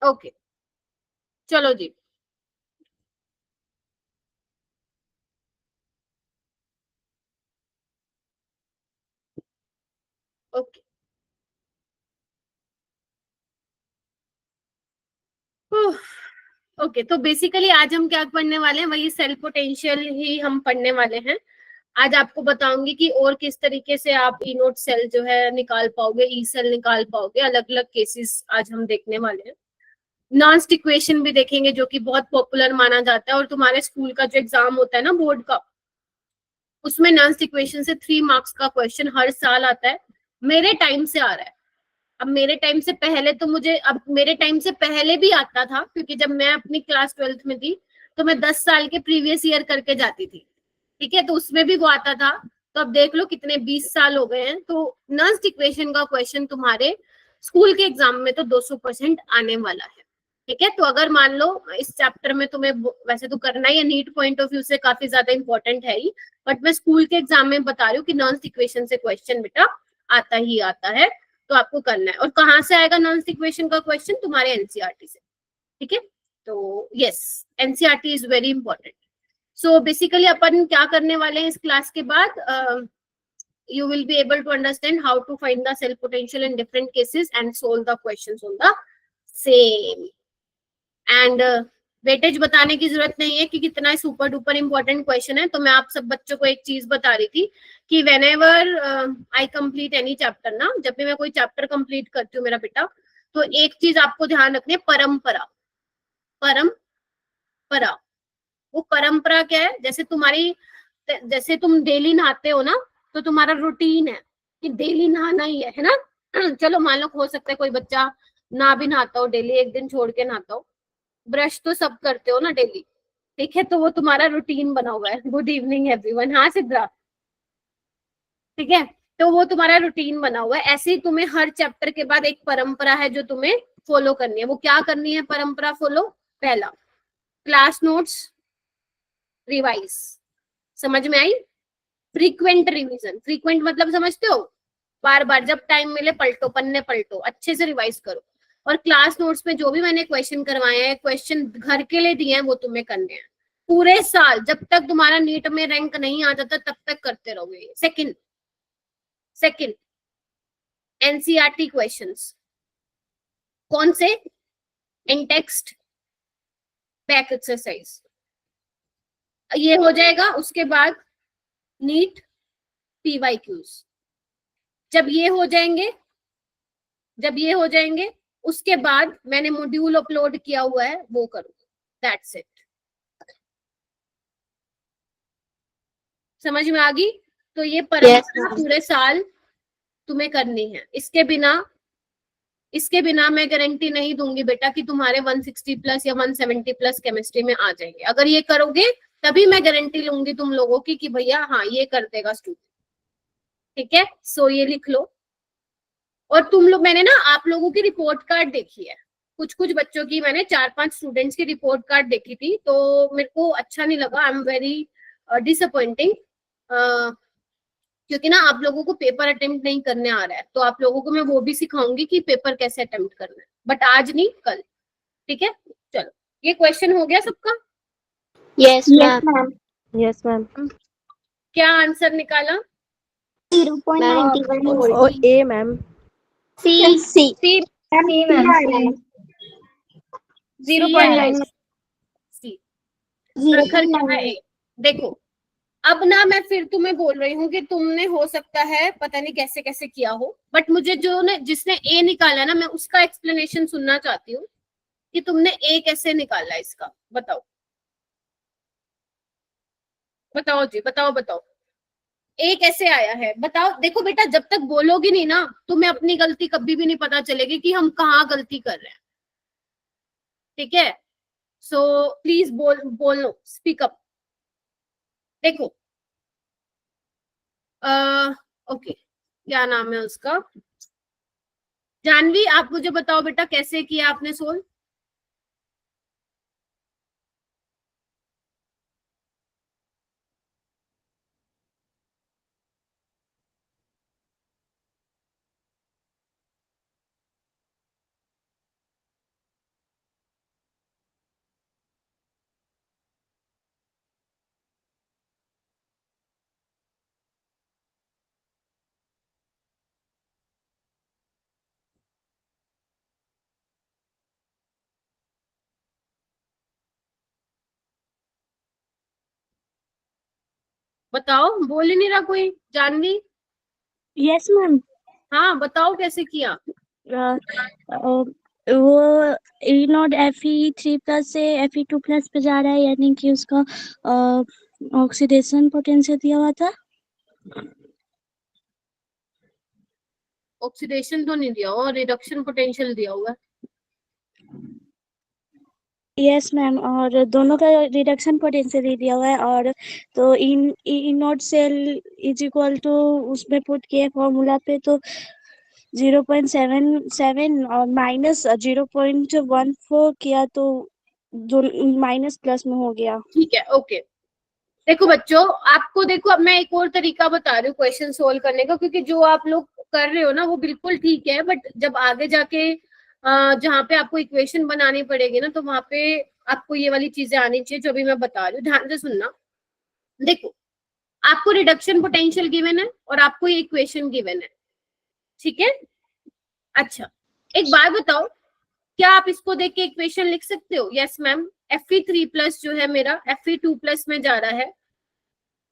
Okay, चलो जी। Okay okay, तो basically आज हम क्या पढ़ने वाले हैं, वही सेल पोटेंशियल ही हम पढ़ने वाले हैं। आज आपको बताऊंगी कि और किस तरीके से आप ई नोट सेल जो है निकाल पाओगे, ई सेल निकाल पाओगे। अलग अलग केसेस आज हम देखने वाले हैं। नॉन्स्ट इक्वेशन भी देखेंगे जो कि बहुत पॉपुलर माना जाता है, और तुम्हारे स्कूल का जो एग्जाम होता है ना बोर्ड का, उसमें नॉन्स्ट इक्वेशन से 3 मार्क्स का क्वेश्चन हर साल आता है। मेरे टाइम से आ रहा है। अब मेरे टाइम से पहले तो मुझे, अब मेरे टाइम से पहले भी आता था, क्योंकि जब मैं अपनी क्लास 12th में थी तो मैं 10 साल के प्रीवियस ईयर करके जाती थी। ठीक है, तो उसमें भी वो आता था। तो अब देख लो कितने 20 साल हो गए हैं। तो नॉन्स्ट इक्वेशन का क्वेश्चन तुम्हारे स्कूल के एग्जाम में तो 200% आने वाला है। ठीक है, तो अगर मान लो इस चैप्टर में तुम्हें वैसे तो करना ही है, नीट पॉइंट ऑफ व्यू से काफी ज्यादा इंपॉर्टेंट है ही, बट मैं स्कूल के एग्जाम में बता रही हूँ कि नॉन्स्ट इक्वेशन से क्वेश्चन बेटा आता ही आता है। तो आपको करना है। और कहाँ से आएगा नॉन्स्ट इक्वेशन का क्वेश्चन? तुम्हारे एनसीईआरटी से। ठीक है, तो yes, NCERT is very important. So basically अपन क्या करने वाले हैं इस क्लास के बाद, you will be able to understand how to find the cell potential in different cases and solve the questions on the same. And weightage बताने की जरूरत नहीं है कि कितना सुपर डुपर इंपॉर्टेंट क्वेश्चन है। तो मैं आप सब बच्चों को एक चीज बता रही थी कि when ever I complete any chapter ना, जब भी मैं कोई चैप्टर कंप्लीट करती हूँ मेरा बेटा, तो एक चीज आपको ध्यान रखनी है, परंपरा। परंपरा, वो परंपरा क्या है? जैसे तुम डेली नहाते हो ना, तो तुम्हारा रूटीन है कि डेली नहाना ही है ना? चलो मान लो हो सकता है कोई बच्चा ना भी नहाता हो डेली, एक दिन छोड़ के नहाता हो। ब्रश तो सब करते हो ना डेली। ठीक है, तो वो तुम्हारा रूटीन बना हुआ है। Good evening everyone. हाँ सिद्रा, ठीक है, तो वो तुम्हारा रूटीन बना हुआ है। ऐसे ही तुम्हें हर चैप्टर के बाद एक परंपरा है जो तुम्हें फॉलो करनी है। वो क्या करनी है परंपरा फॉलो? पहला, क्लास नोट्स रिवाइज। समझ में आई? फ्रीक्वेंट रिवीजन, फ्रीक्वेंट मतलब समझते हो? बार बार जब टाइम मिले पलटो, पन्ने पलटो, अच्छे से रिवाइज करो। और क्लास नोट्स में जो भी मैंने क्वेश्चन करवाए हैं, क्वेश्चन घर के लिए दिए हैं, वो तुम्हें करने हैं पूरे साल। जब तक तुम्हारा नीट में रैंक नहीं आ जाता तब तक करते रहोगे। Second NCERT questions. कौन से? इन टेक्स्ट, बैक एक्सरसाइज। ये हो जाएगा। उसके बाद नीट पीवाईक्यूज। जब ये हो जाएंगे, उसके बाद मैंने मॉड्यूल अपलोड किया हुआ है, वो करूंगी। That's it. समझ में आ गई? तो ये परंपरा पूरे साल तुम्हें करनी है। इसके बिना मैं गारंटी नहीं दूंगी बेटा कि तुम्हारे 160 प्लस या 170 प्लस केमिस्ट्री में आ जाएंगे। अगर ये करोगे तभी मैं गारंटी लूंगी तुम लोगों की कि भैया हाँ ये कर देगा स्टूडेंट। ठीक है, सो ये लिख लो। और तुम लोग, मैंने ना आप लोगों की रिपोर्ट कार्ड देखी है, कुछ कुछ बच्चों की। मैंने 4-5 स्टूडेंट्स की रिपोर्ट कार्ड देखी थी, तो मेरे को अच्छा नहीं लगा। आई एम वेरी डिसअपॉइंटिंग, क्योंकि ना आप लोगों को पेपर अटेम्प्ट नहीं करने आ रहा है। तो आप लोगों को मैं वो भी सिखाऊंगी कि पेपर कैसे अटेम्प्ट करना है, बट आज नहीं कल। ठीक है, चलो ये क्वेश्चन हो गया सबका? Yes ma'am. Yes ma'am. क्या आंसर निकाला? 0.91 ए मैम। सी सी सी। 0.9 सी प्रखर क्या है? ए। देखो, अब ना मैं फिर तुम्हें बोल रही हूँ कि तुमने हो सकता है पता नहीं कैसे कैसे किया हो, बट मुझे जो ने जिसने ए निकाला ना, मैं उसका एक्सप्लेनेशन सुनना चाहती हूँ कि तुमने ए कैसे निकाला इसका। बताओ बताओ जी, बताओ बताओ, ए कैसे आया है बताओ। देखो बेटा, जब तक बोलोगी नहीं ना, तुम्हें अपनी गलती कभी भी नहीं पता चलेगी कि हम कहाँ गलती कर रहे हैं। ठीक है, सो प्लीज बोलो, स्पीक अप। देखो, ओके, क्या नाम है उसका? जानवी, आप मुझे बताओ बेटा कैसे किया आपने सोल्व? बताओ, बोल ही नहीं रहा कोई। Janvi, yes ma'am. हाँ बताओ कैसे किया। वो ई नॉट Fe3+ से Fe2+ पे जा रहा है, यानी कि उसका ऑक्सीडेशन पोटेंशियल दिया हुआ था। ऑक्सीडेशन तो नहीं दिया और रिडक्शन पोटेंशियल दिया हुआ है। यस मैम, और दोनों का रिडक्शन पोटेंशियल ही दिया हुआ है। और तो E nought cell is equal to, उसमें पुट किए फॉर्मूला पे, तो 0.77 और -0.14 किया तो माइनस प्लस में हो गया। ठीक है, ओके। देखो बच्चों, आपको देखो अब मैं एक और तरीका बता रही हूँ क्वेश्चन सोल्व करने का, क्योंकि जो आप लोग कर रहे हो ना वो बिल्कुल ठीक है, बट जब आगे जाके जहाँ पे आपको इक्वेशन बनानी पड़ेगी ना, तो वहां पे आपको ये वाली चीजें आनी चाहिए जो अभी मैं बता रही हूँ। ध्यान से सुनना। देखो, आपको रिडक्शन पोटेंशियल गिवन है और आपको ये इक्वेशन गिवन है, ठीक है। अच्छा, एक बात बताओ, क्या आप इसको देख के इक्वेशन लिख सकते हो? Yes ma'am. Fe3+ जो है मेरा Fe2+ में जा रहा है,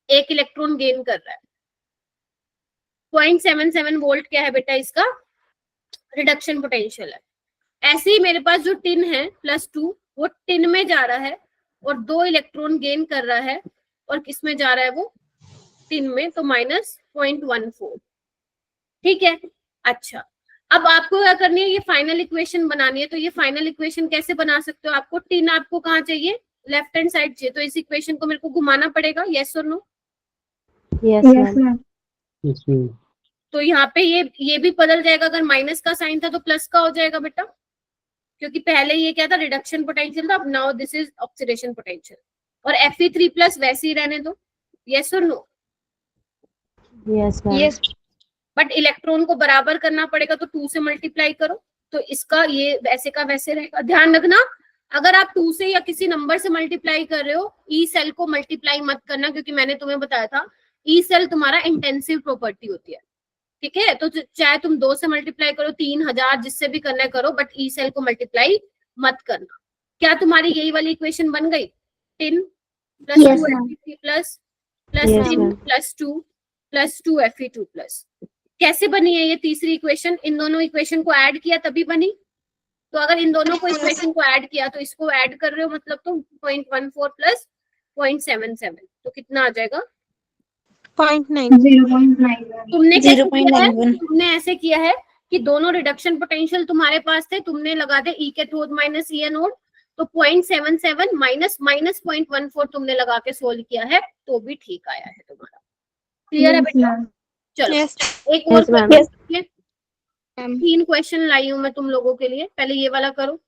एक इलेक्ट्रॉन गेन कर रहा है। 0.77 वोल्ट क्या है बेटा इसका? रिडक्शन पोटेंशियल है। ऐसे ही मेरे पास जो टिन है +2, वो टिन में जा रहा है और 2 इलेक्ट्रॉन गेन कर रहा है, और किसमें जा रहा है वो? टिन में, तो -0.14। ठीक है। अच्छा, अब आपको क्या करनी है? ये फाइनल इक्वेशन बनानी है। तो ये फाइनल इक्वेशन कैसे बना सकते हो? आपको टिन आपको कहाँ चाहिए? लेफ्ट हैंड साइड चाहिए। तो इस इक्वेशन को मेरे को घुमाना पड़ेगा, यस और नो? Yes ma'am. तो यहाँ पे ये भी बदल जाएगा। अगर माइनस का साइन था तो प्लस का हो जाएगा बेटा, क्योंकि पहले ये क्या था? रिडक्शन पोटेंशियल था। अब now this is oxidation potential. और Fe3+ वैसे ही रहने दो, यस और no? Yes ma'am. But electron को बराबर करना पड़ेगा, तो 2 से मल्टीप्लाई करो, तो इसका ये वैसे का वैसे रहेगा। ध्यान रखना, अगर आप 2 से या किसी नंबर से मल्टीप्लाई कर रहे हो, ई सेल को मल्टीप्लाई मत करना, क्योंकि मैंने तुम्हें बताया था ई सेल तुम्हारा इंटेंसिव प्रॉपर्टी होती है, ठीक है। तो चाहे तुम 2 से मल्टीप्लाई करो, 3000, जिससे भी करना है करो, बट ई सेल को मल्टीप्लाई मत करना। क्या तुम्हारी यही वाली इक्वेशन बन गई? 10 + 2 Fe3+ +10 + 2 Fe2+। कैसे बनी है ये तीसरी इक्वेशन? इन दोनों इक्वेशन को ऐड किया तभी बनी। तो अगर इन दोनों को इक्वेशन को ऐड किया, तो इसको ऐड कर रहे हो, मतलब तो 0.14 + 0.77, तो कितना आ जाएगा? 0.91। तुमने कैसे किया है? तुमने ऐसे किया है कि दोनों रिडक्शन पोटेंशियल तुम्हारे पास थे, तुमने लगा दे ई कैथोड माइनस ई एनोड, तो 0.77 माइनस -0.14 तुमने लगा के सोल्व किया है, तो भी ठीक आया है तुम्हारा। क्लियर है बेटा? चलो एक और क्वेश्चन, 3 क्वेश्चन लाई हूं मैं तुम लोगों के लिए। पहले ये वाला करो।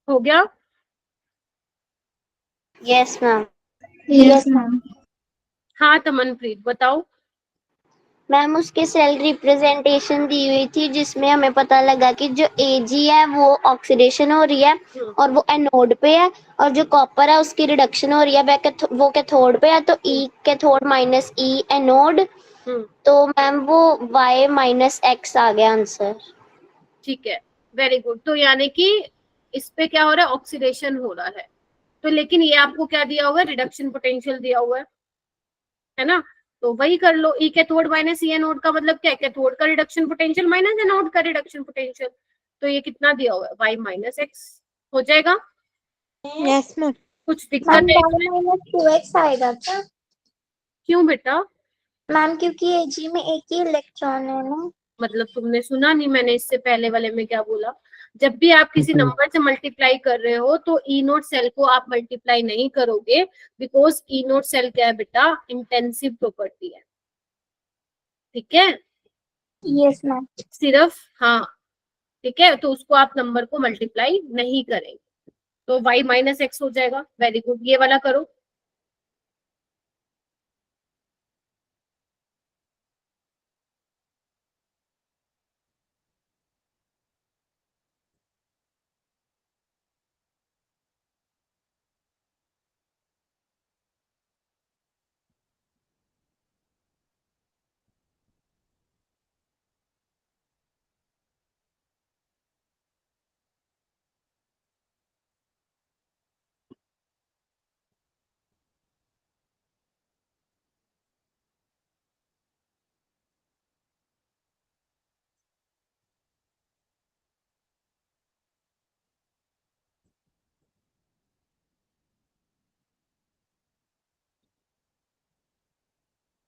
हो गया? Yes ma'am. Yes ma'am. हाँ तमनप्रीत बताओ। मैम, उसके सेल रिप्रेजेंटेशन दी हुई थी, जिसमें हमें पता लगा कि जो Ag है वो ऑक्सीडेशन हो रही है और वो एनोड पे है, और जो कॉपर है उसकी रिडक्शन हो रही है, वो कैथोड पे है। तो E cathode minus E anode, तो मैम वो Y-X आ गया आंसर। ठीक है, वेरी गुड। तो यानी कि इस पे क्या हो रहा है? ऑक्सीडेशन हो रहा है। तो लेकिन ये आपको क्या दिया हुआ है? रिडक्शन पोटेंशियल दिया हुआ है ना? तो वही कर लो। ई कैथोड माइनस ई एनोड का मतलब क्या है? कैथोड का रिडक्शन पोटेंशियल माइनस एनोड का रिडक्शन पोटेंशियल। तो ये कितना दिया हुआ है? Y-X हो जाएगा। Yes ma'am. कुछ दिक्कत है? -2x आएगा क्या? क्यों बेटा? मैम, क्योंकि Ag में एक ही इलेक्ट्रॉन है ना। मतलब तुमने सुना नहीं मैंने इससे पहले वाले में क्या बोला? जब भी आप किसी नंबर से मल्टीप्लाई कर रहे हो तो ई नोट सेल को आप मल्टीप्लाई नहीं करोगे, बिकॉज ई नोट सेल क्या है बेटा, इंटेंसिव प्रॉपर्टी है, ठीक है। Yes ma'am. सिर्फ हाँ, ठीक है, तो उसको आप नंबर को मल्टीप्लाई नहीं करेंगे, तो y माइनस एक्स हो जाएगा। वेरी गुड, ये वाला करो।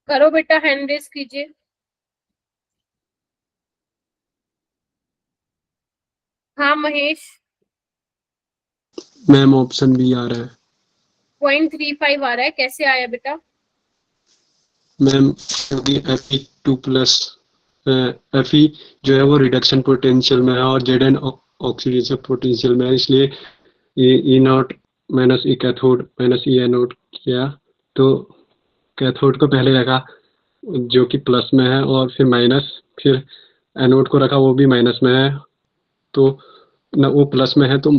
करो बेटा, हैंड रेस कीजिए। हाँ महेश। मैम ऑप्शन बी आ रहा है। 0.35 आ रहा है, कैसे आया बेटा? मैम क्योंकि Fe2+ Fe जो है वो रिडक्शन पोटेंशियल में है और Zn ऑक्सीडेशन पोटेंशियल में है, इसलिए E nought minus E cathode minus E anode किया, तो कैथोड को पहले रखा जो कि प्लस में है और फिर माइनस, फिर एनोड को रखा वो भी माइनस में है, तो ना वो प्लस में है तो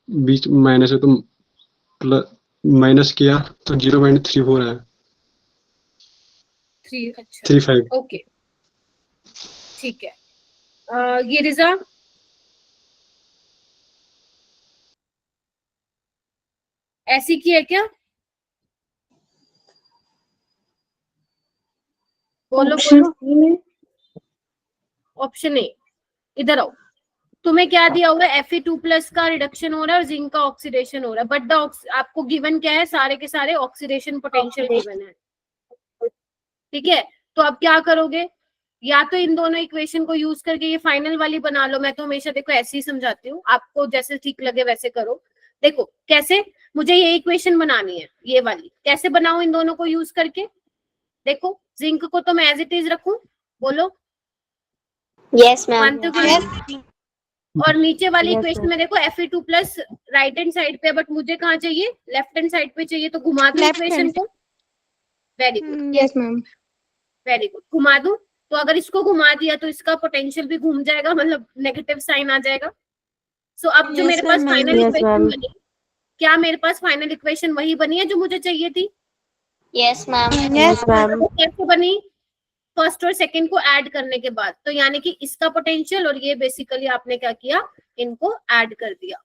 बीच माइनस है तो माइनस किया तो 0.34 है। 3, अच्छा 35। ओके ठीक है। ये रिजा, ऐसी की है क्या? बोलो बोलो। ऑप्शन ए, इधर आओ। तुम्हें क्या दिया हुआ है? Fe2+ का रिडक्शन हो रहा है और जिंक का ऑक्सीडेशन हो रहा है, बट द आपको गिवन क्या है? सारे के सारे ऑक्सीडेशन पोटेंशियल गिवन है, ठीक है। तो अब क्या करोगे? या तो इन दोनों इक्वेशन को यूज करके ये फाइनल वाली बना लो। मैं तो हमेशा देखो ऐसे ही समझाती हूँ, आपको जैसे ठीक लगे वैसे करो। देखो कैसे, मुझे ये इक्वेशन बनानी है, ये वाली कैसे बनाऊं इन दोनों को यूज करके? देखो जिंक को तो मैं एज इट इज रखूं, बोलो यस मैम। मानते हो कि नहीं? और नीचे वाली इक्वेशन में देखो Fe2+ राइट हैंड साइड पे, बट मुझे कहाँ चाहिए? लेफ्ट हैंड साइड पे चाहिए, तो घुमा दो इक्वेशन को। Very good, yes ma'am. Very good, घुमा दूं? तो अगर इसको घुमा दिया तो इसका पोटेंशियल भी घूम जाएगा, मतलब नेगेटिव साइन आ जाएगा। सो अब जो Yes, मेरे पास ma'am, final yes, equation ma'am. बनी, क्या मेरे पास फाइनल इक्वेशन वही बनी है जो मुझे चाहिए थी? Yes ma'am. Yes, ma'am. वो कैसे बनी? फर्स्ट और सेकंड को ऐड करने के बाद, तो यानी कि इसका पोटेंशियल और ये बेसिकली आपने क्या किया, इनको ऐड कर दिया।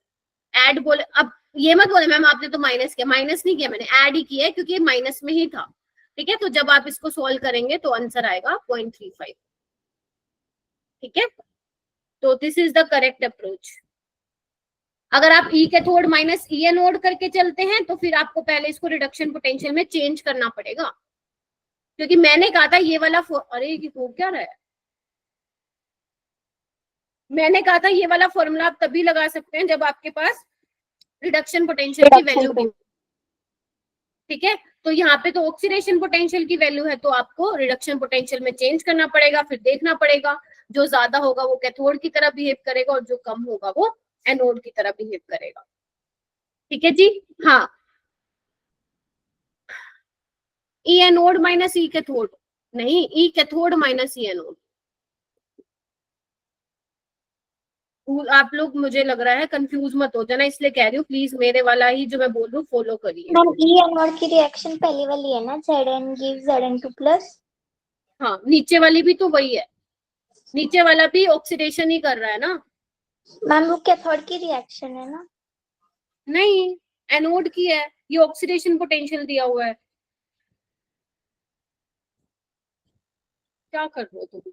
ऐड बोले, अब ये मत बोले मैम आपने तो माइनस किया, माइनस नहीं किया मैंने, ऐड ही किया है क्योंकि ये माइनस में ही था, ठीक है। तो जब आप इसको सोल्व करेंगे तो आंसर आएगा 0.35, ठीक है। तो this is the correct approach. अगर आप ई कैथोड माइनस ई एनोड करके चलते हैं तो फिर आपको पहले इसको रिडक्शन पोटेंशियल में चेंज करना पड़ेगा, क्योंकि मैंने कहा था ये वाला अरे ये हो क्या रहा है, मैंने कहा था ये वाला फॉर्मूला आप तभी लगा सकते हैं जब आपके पास रिडक्शन पोटेंशियल की वैल्यू भी, ठीक है। तो यहाँ पे तो ऑक्सीडेशन पोटेंशियल की वैल्यू है, तो आपको रिडक्शन पोटेंशियल में चेंज करना पड़ेगा, फिर देखना पड़ेगा जो ज्यादा होगा वो कैथोड की तरह बिहेव करेगा और जो कम होगा वो एनोड की तरह बिहेव करेगा, ठीक है जी। हाँ, ई एनोड माइनस ई कैथोड नहीं, ई कैथोड माइनस ई एनोड। आप लोग मुझे लग रहा है कंफ्यूज मत हो जाना, इसलिए कह रही हूँ प्लीज मेरे वाला ही जो मैं बोल रही हूँ फॉलो करिए। मैम ई एनोड की रिएक्शन पहली वाली है ना, Zn gives Zn2+। हाँ, नीचे वाली भी तो वही है, नीचे वाला भी ऑक्सीडेशन ही कर रहा है ना। मैम वो कैथोड की रिएक्शन है ना? नहीं, एनोड की है, ये ऑक्सीडेशन पोटेंशियल दिया हुआ है। क्या कर रहे हो तुम?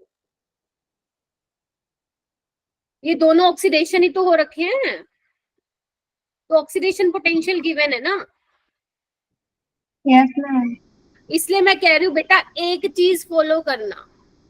ये दोनों ऑक्सीडेशन ही तो हो रखे हैं, तो ऑक्सीडेशन पोटेंशियल गिवन है ना। Yes, ma'am. इसलिए मैं कह रही हूँ बेटा एक चीज फॉलो करना,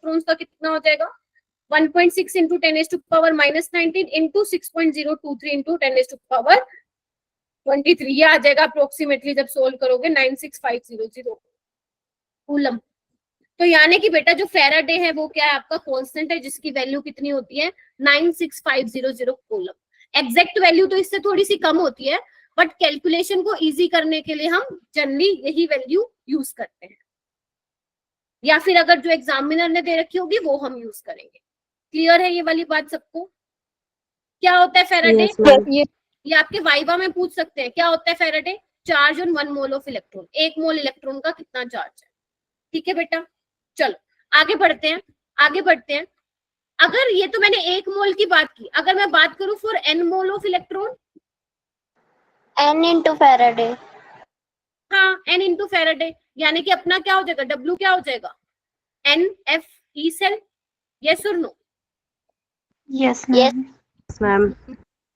इलेक्ट्रॉन्स का कितना हो जाएगा 1.6 इंटू 10⁻⁻19 इंटू 6.023 इंटू 10⁻23 ये आ जाएगा अप्रोक्सीमेटली जब सोल्व करोगे 96500 कूलम। तो यानी कि बेटा जो फेराडे है वो क्या है आपका कांस्टेंट है जिसकी वैल्यू कितनी होती है 96500 कूलम। एग्जैक्ट वैल्यू तो इससे थोड़ी सी कम होती है बट कैलकुलेशन को इजी करने के लिए हम जनरली यही वैल्यू यूज करते हैं या फिर अगर जो एग्जामिनर ने दे रखी होगी वो हम यूज करेंगे। क्लियर है ये वाली बात सबको? क्या होता है फेराडे? Yes, ma'am. ये आपके वाइवा में पूछ सकते हैं क्या होता है Faraday? Charge on 1 mole of electron, 1 mole electron का कितना चार्ज है। ठीक है बेटा, चलो आगे बढ़ते हैं आगे बढ़ते हैं। अगर ये तो मैंने 1 मोल की बात की, अगर मैं बात करूं for n mole of electron, n into Faraday। हाँ n इंटू फेराडे, यानी कि अपना क्या हो जाएगा W क्या हो जाएगा n f e सेल। यस और no? Yes, Yes। ma'am. Yes, ma'am.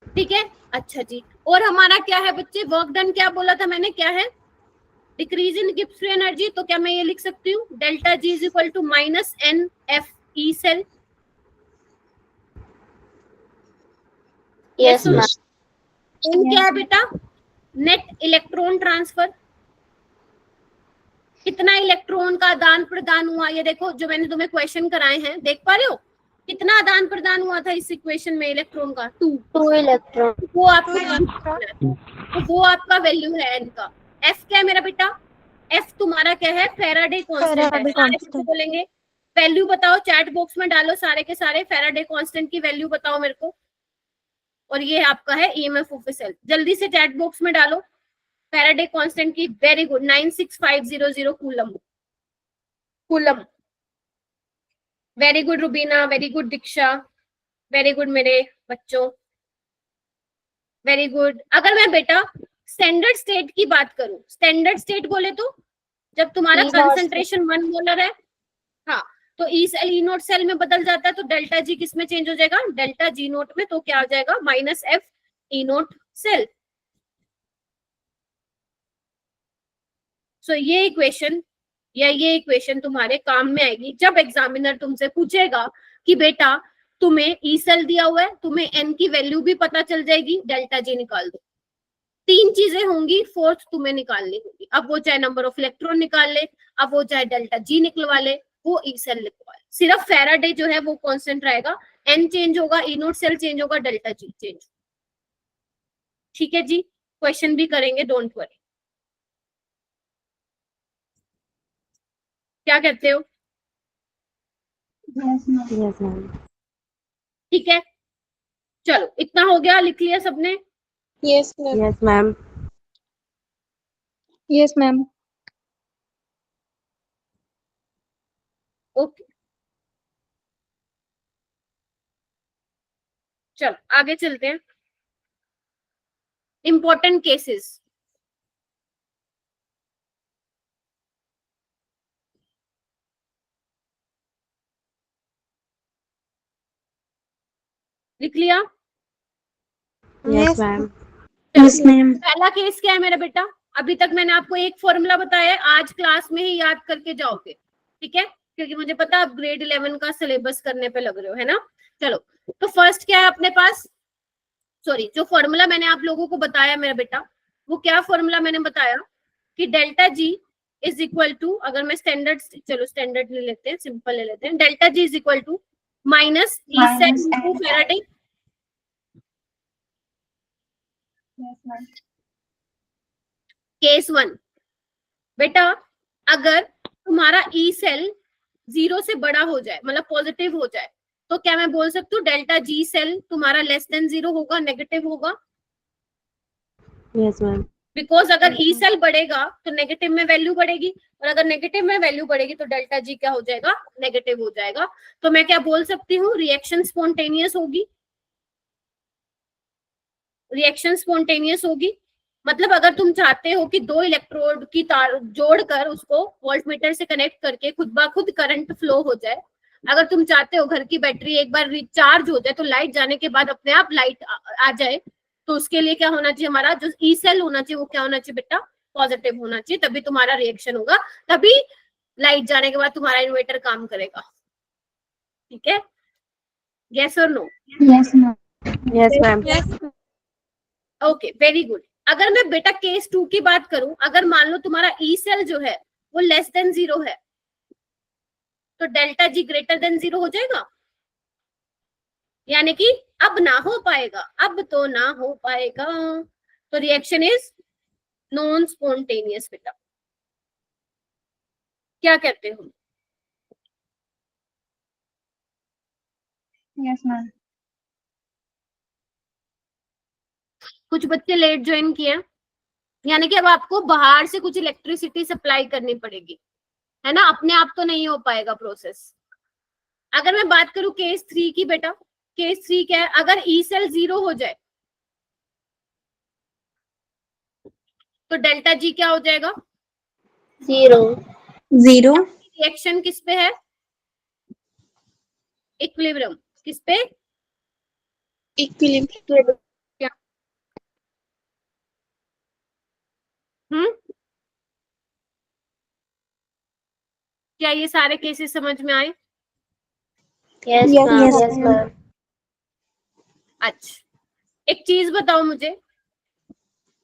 ठीक है, अच्छा जी। और हमारा क्या है बच्चे, वर्क डन क्या बोला था मैंने, क्या है decrease in Gibbs free energy. तो क्या मैं ये लिख सकती हूँ delta G is equal to minus N F E cell. Yes, ma'am। Yes. N क्या है बेटा, नेट इलेक्ट्रॉन ट्रांसफर, कितना इलेक्ट्रॉन का आदान प्रदान हुआ। ये देखो जो मैंने तुम्हें क्वेश्चन कराए हैं, देख पा रहे हो कितना आदान प्रदान हुआ था इस इक्वेशन में इलेक्ट्रॉन का 2 इलेक्ट्रॉन। वो आपका तो वो आपका वैल्यू है एन का। एफ क्या है मेरा बेटा, एफ तुम्हारा क्या है फेराडे कांस्टेंट है। Faraday सारे constant। किसको बोलेंगे, वैल्यू बताओ चैट बॉक्स में डालो सारे के सारे, फेराडे कांस्टेंट की वैल्यू बताओ मेरे को। और ये आपका है ईएमएफ ऑफ सेल, जल्दी से चैट बॉक्स में डालो फेराडे कांस्टेंट की। Very good 96500 coulomb coulomb. Very good Rubina, very good Diksha, very good मेरे बच्चों, वेरी गुड। अगर मैं बेटा स्टैंडर्ड स्टेट की बात करूं, स्टैंडर्ड स्टेट बोले तो जब तुम्हारा E नॉट कंसंट्रेशन 1 मोलर है, हाँ, तो ई सेल ई नोट सेल में बदल जाता है, तो डेल्टा जी किस में चेंज हो जाएगा, डेल्टा जी नोट में, तो क्या हो जाएगा minus F E nought cell. So ये इक्वेशन या ये इक्वेशन तुम्हारे काम में आएगी जब एग्जामिनर तुमसे पूछेगा कि बेटा तुम्हें ई सेल दिया हुआ है, तुम्हें एन की वैल्यू भी पता चल जाएगी, डेल्टा जी निकाल दो। 3 चीजें होंगी, फोर्थ तुम्हें निकालनी होगी। अब वो चाहे नंबर ऑफ इलेक्ट्रॉन निकाल ले, अब वो चाहे डेल्टा जी निकलवा ले, वो ई सेल निकलवा ले। सिर्फ फैराडे जो है वो कांस्टेंट रहेगा, एन चेंज होगा, ई नोट सेल चेंज होगा, डेल्टा जी चेंज। ठीक है जी, क्वेश्चन भी करेंगे, डोंट वरी। क्या कहते हो? Yes, ma'am. ठीक है, चलो इतना हो गया, लिख लिया सबने? Yes, ma'am. Yes, ma'am. Yes, ma'am. Okay, चलो आगे चलते हैं। इंपॉर्टेंट केसेस, लिख लिया? Yes, ma'am. Yes, ma'am. पहला केस क्या है मेरा बेटा, अभी तक मैंने आपको एक फॉर्मूला बताया है, आज क्लास में ही याद करके जाओगे, ठीक है, क्योंकि मुझे पता आप ग्रेड 11 का सिलेबस करने पे लग रहे हो, है ना। चलो, तो फर्स्ट क्या है अपने पास, सॉरी, जो फॉर्मूला मैंने आप लोगों को बताया मेरा बेटा, वो क्या फॉर्मूला मैंने बताया कि delta G is equal to, अगर मैं स्टैंडर्ड, चलो स्टैंडर्ड ले लेते हैं, सिंपल ले लेते हैं, delta G is equal to minus E cell into Faraday. Yes, ma'am. Case 1, बेटा अगर तुम्हारा ई सेल 0 से बड़ा हो जाए, मतलब पॉजिटिव हो जाए, तो क्या मैं बोल सकती हूँ डेल्टा जी सेल तुम्हारा लेस देन 0 होगा, नेगेटिव होगा? Yes, ma'am. बिकॉज अगर ई सेल बढ़ेगा तो नेगेटिव में वैल्यू बढ़ेगी, और अगर नेगेटिव में वैल्यू बढ़ेगी तो डेल्टा जी क्या हो जाएगा, नेगेटिव हो जाएगा। तो मैं क्या बोल सकती हूँ, रिएक्शन स्पॉन्टेनियस होगी, रिएक्शन स्पॉन्टेनियस होगी। मतलब अगर तुम चाहते हो कि 2 इलेक्ट्रोड की तार जोड़कर उसको वोल्टमीटर से कनेक्ट करके खुद ब खुद करंट फ्लो हो जाए, अगर तुम चाहते हो घर की बैटरी एक बार रिचार्ज हो जाए तो लाइट जाने के बाद अपने आप लाइट आ जाए, तो उसके लिए क्या होना चाहिए, हमारा जो ई सेल होना चाहिए वो क्या होना चाहिए बेटा, पॉजिटिव होना चाहिए, तभी तुम्हारा रिएक्शन होगा, तभी लाइट जाने के बाद तुम्हारा इन्वर्टर काम करेगा। ठीक है, यस और no? Yes, ma'am. Yes, ma'am. Okay, very good. अगर मैं बेटा केस 2 की बात करूं, अगर मान लो तुम्हारा ई सेल जो है वो लेस देन 0 है, तो डेल्टा जी ग्रेटर देन 0 हो जाएगा, यानी कि अब ना हो पाएगा, अब तो ना हो पाएगा, तो रिएक्शन इज नॉन स्पॉन्टेनियस बेटा। क्या कहते हो? Yes, ma'am. कुछ बच्चे लेट ज्वाइन किए, यानी कि अब आपको बाहर से कुछ इलेक्ट्रिसिटी सप्लाई करनी पड़ेगी, है ना, अपने आप तो नहीं हो पाएगा प्रोसेस। अगर मैं बात करूं केस 3 की बेटा, केस 3 क्या है, अगर ई सेल 0 हो जाए तो डेल्टा जी क्या हो जाएगा, 0 0. रिएक्शन किस पे है, इक्विलिब्रियम, किस पे, Equilibrium. क्या ये सारे केसेस समझ में आए? yes Yes, ma'am. yes, Yes ma'am. अच्छा, एक चीज बताओ मुझे,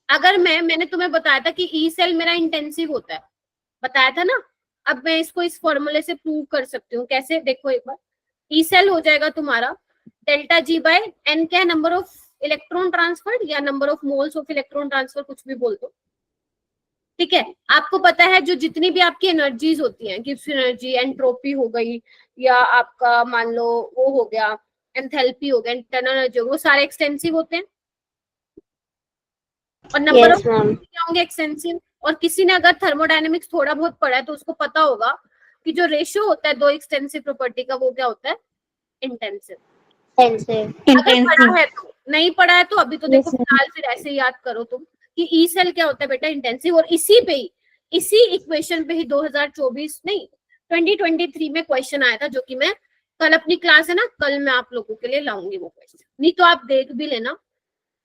अगर मैंने तुम्हें बताया था कि ई सेल मेरा इंटेंसिव होता है, बताया था ना, अब मैं इसको इस फॉर्मूले से प्रूव कर सकती हूँ, कैसे देखो एक बार, ई सेल हो जाएगा तुम्हारा डेल्टा जी बाय एन, क्या है, नंबर ऑफ इलेक्ट्रॉन ट्रांसफर या number of moles of electron transfer, कुछ भी बोल दो, ठीक है। आपको पता है जो जितनी भी आपकी एनर्जीज होती हैं, गिब्स एनर्जी, एंट्रोपी हो गई, या आपका मान लो वो हो गया एंथैल्पी हो गया, इंटरनल एनर्जी, वो सारे एक्सटेंसिव होते हैं, और नंबर ऑफ Yes ma'am. क्या होंगे, एक्सटेंसिव। और किसी ने अगर थर्मोडायनेमिक्स थोड़ा बहुत पढ़ा है तो उसको पता होगा कि जो रेशियो होता है 2 एक्सटेंसिव प्रॉपर्टी का, वो क्या होता है, इंटेंसिव। Intensive. अगर पढ़ा है तो, नहीं पढ़ा है तो अभी तो देखो Yes, फिलहाल फिर ऐसे याद करो तुम, कि ई सेल क्या होता है बेटा, इंटेंसिव। और इसी पे ही, इसी इक्वेशन पे ही 2024 नहीं 2023 में क्वेश्चन आया था, जो कि मैं कल, अपनी क्लास है ना, कल मैं आप लोगों के लिए लाऊंगी वो क्वेश्चन। नहीं तो आप देख भी लेना,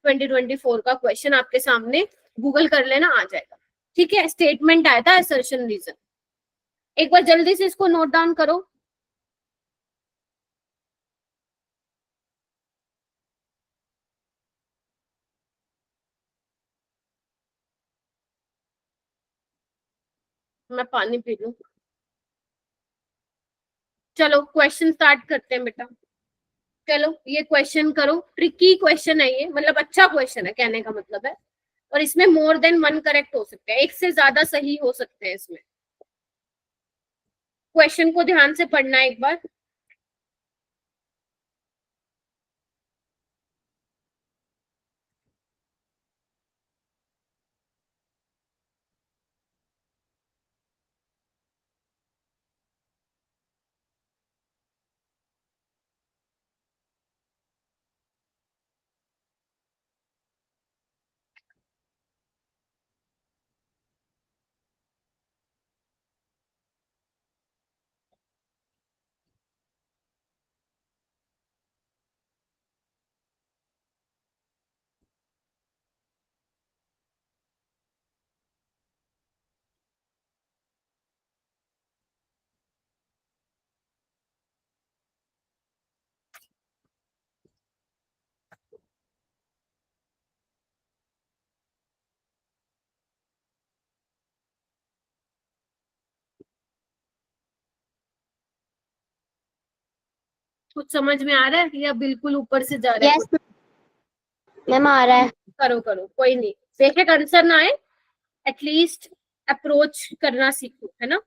2024 का क्वेश्चन आपके सामने, गूगल कर लेना, आ जाएगा। ठीक है, स्टेटमेंट आया था, असर्शन रीजन। एक बार जल्दी से इसको नोट डाउन करो। मैं पानी पी लूं। चलो क्वेश्चन स्टार्ट करते हैं बेटा। चलो ये क्वेश्चन करो, ट्रिकी क्वेश्चन है ये, मतलब अच्छा क्वेश्चन है कहने का मतलब है। और इसमें मोर देन वन करेक्ट हो सकते हैं, एक से ज्यादा सही हो सकते हैं इसमें। क्वेश्चन को ध्यान से पढ़ना एक बार। कुछ समझ में आ रहा है या बिल्कुल ऊपर से जा रहा है? यस मैम आ रहा है। करो करो, कोई नहीं, बेशक आंसर ना आए, एटलीस्ट अप्रोच करना सीखो, है ना।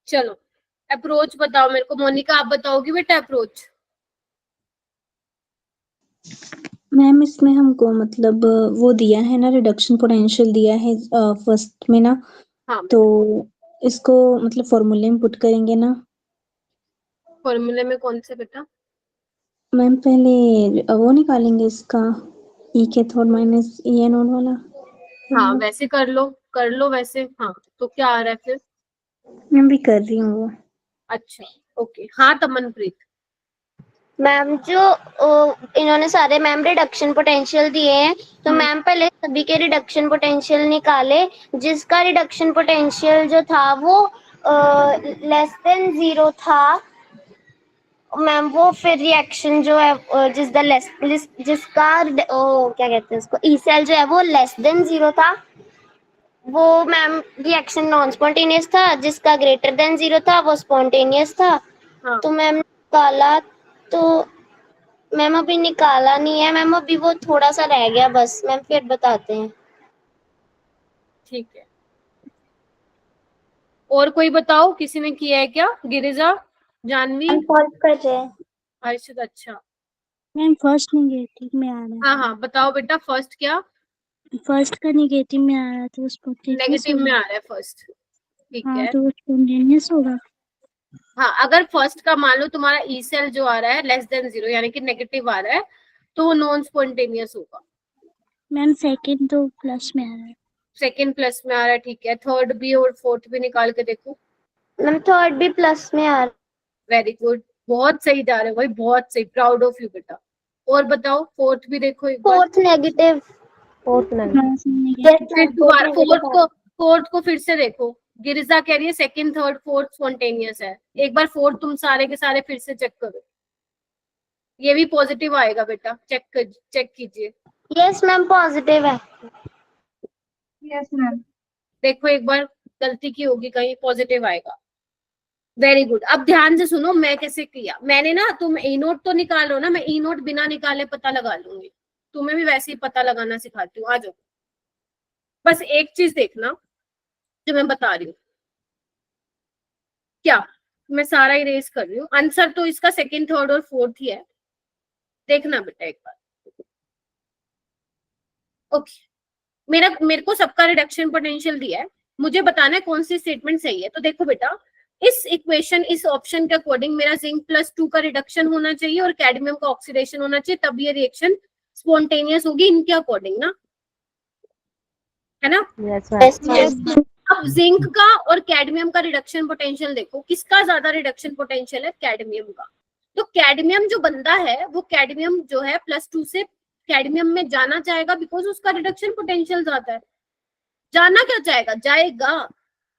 चलो अप्रोच बताओ मेरे को, मोनिका आप बताओगी बेटा अप्रोच। मैम इसमें हमको मतलब वो दिया है ना, रिडक्शन पोटेंशियल दिया है फर्स्ट में ना, हाँ तो इसको मतलब फॉर्मूले में पुट करेंगे ना। फॉर्मूले में कौन से बेटा? मैम पहले वो निकालेंगे इसका, ई के third minus E N on वाला। हाँ वैसे कर लो वैसे। हाँ तो क्या आ रहा है फिर? मैं भी कर रही हूँ वो। अच्छा ओके, हाँ तमनप्रीत। मैम जो इन्होंने सारे मैम रिडक्शन पोटेंशियल दिए हैं, तो मैम पहले सभी के रिडक्शन पोटेंशियल निकाले। जिसका रिडक्शन पोटेंशियल जो था वो लेस देन 0 था मैम, वो फिर रिएक्शन जो है जिसका क्या कहते हैं उसको, ई सेल जो है वो लेस देन 0 था, वो मैम रिएक्शन नॉन स्पॉन्टेनियस था। जिसका ग्रेटर देन 0 था वो स्पॉन्टेनियस था। हाँ तो मैम निकाला, तो मैम अभी निकाला नहीं है मैम, अभी वो थोड़ा सा रह गया बस मैम, फिर बताते हैं। ठीक है, और कोई बताओ, किसी ने किया है क्या? गिरिजा, जानवी, सॉल्व कर रहे हैं अर्षद। अच्छा मैम फर्स्ट निगेटिव में आ रहा हाँ हाँ बताओ बेटा, फर्स्ट क्या? है, फर्स्ट का निगेटिव में आ रहा था, वो स्पॉन्टेनियस नेगेटिव में होगा। आ रहा है फर्स्ट, ठीक हाँ है। तो वो स्पॉन्टेनियस होगा। हाँ अगर फर्स्ट का मान लो तुम्हारा ई सेल जो आ रहा है लेस देन 0 यानी कि नेगेटिव आ रहा है, तो वो नॉन स्पॉन्टेनियस होगा। मैम सेकंड तो प्लस में आ रहा है। सेकंड प्लस में आ रहा है, ठीक है। थर्ड भी और फोर्थ भी निकाल के देखो। मैम, थर्ड भी प्लस में आ रहा वेरी गुड, बहुत सही जा रहे हो भाई, बहुत सही, प्राउड ऑफ यू बेटा। और बताओ फोर्थ भी देखो एक है। बार। Fourth negative. Fourth हाँ negative. नेगेटिव। फिर दोबारा फोर्थ को फिर से देखो। गिरिजा कह रही है सेकंड थर्ड फोर्थ स्पॉन्टेनियस है, एक बार फोर्थ तुम सारे के सारे फिर से चेक करो, ये भी पॉजिटिव आएगा बेटा, चेक कीजिए। यस मैम पॉजिटिव है। Yes ma'am. देखो एक बार, गलती की होगी कहीं, पॉजिटिव आएगा। Very good. अब ध्यान से सुनो मैं कैसे किया मैंने ना, तुम ई नोट तो निकालो ना, मैं ई नोट बिना निकाले पता लगा लूंगी, तुम्हें भी वैसे ही पता लगाना सिखाती हूँ, आ जाओ। बस एक चीज देखना जो मैं बता रही हूँ, क्या मैं सारा इरेज कर रही हूँ, आंसर तो इसका सेकंड थर्ड और फोर्थ ही है, देखना बेटा एक बार। ओके, मेरे को सबका रिडक्शन पोटेंशियल दिया है, मुझे बताना है कौन सी स्टेटमेंट सही है। तो देखो बेटा, इस इक्वेशन इस ऑप्शन के अकॉर्डिंग मेरा जिंक प्लस 2 का रिडक्शन होना चाहिए और कैडमियम का ऑक्सीडेशन होना चाहिए, तब ये रिएक्शन स्पॉन्टेनियस होगी इनके अकॉर्डिंग ना, है ना। Yes, Yes, ma'am. ma'am. अब जिंक का और कैडमियम का रिडक्शन पोटेंशियल देखो, किसका ज्यादा रिडक्शन पोटेंशियल है, कैडमियम का। तो कैडमियम जो बंदा है वो कैडमियम जो है +2 से कैडमियम में जाना चाहेगा, बिकॉज उसका रिडक्शन पोटेंशियल ज्यादा है। जाना क्या चाहेगा, जाएगा।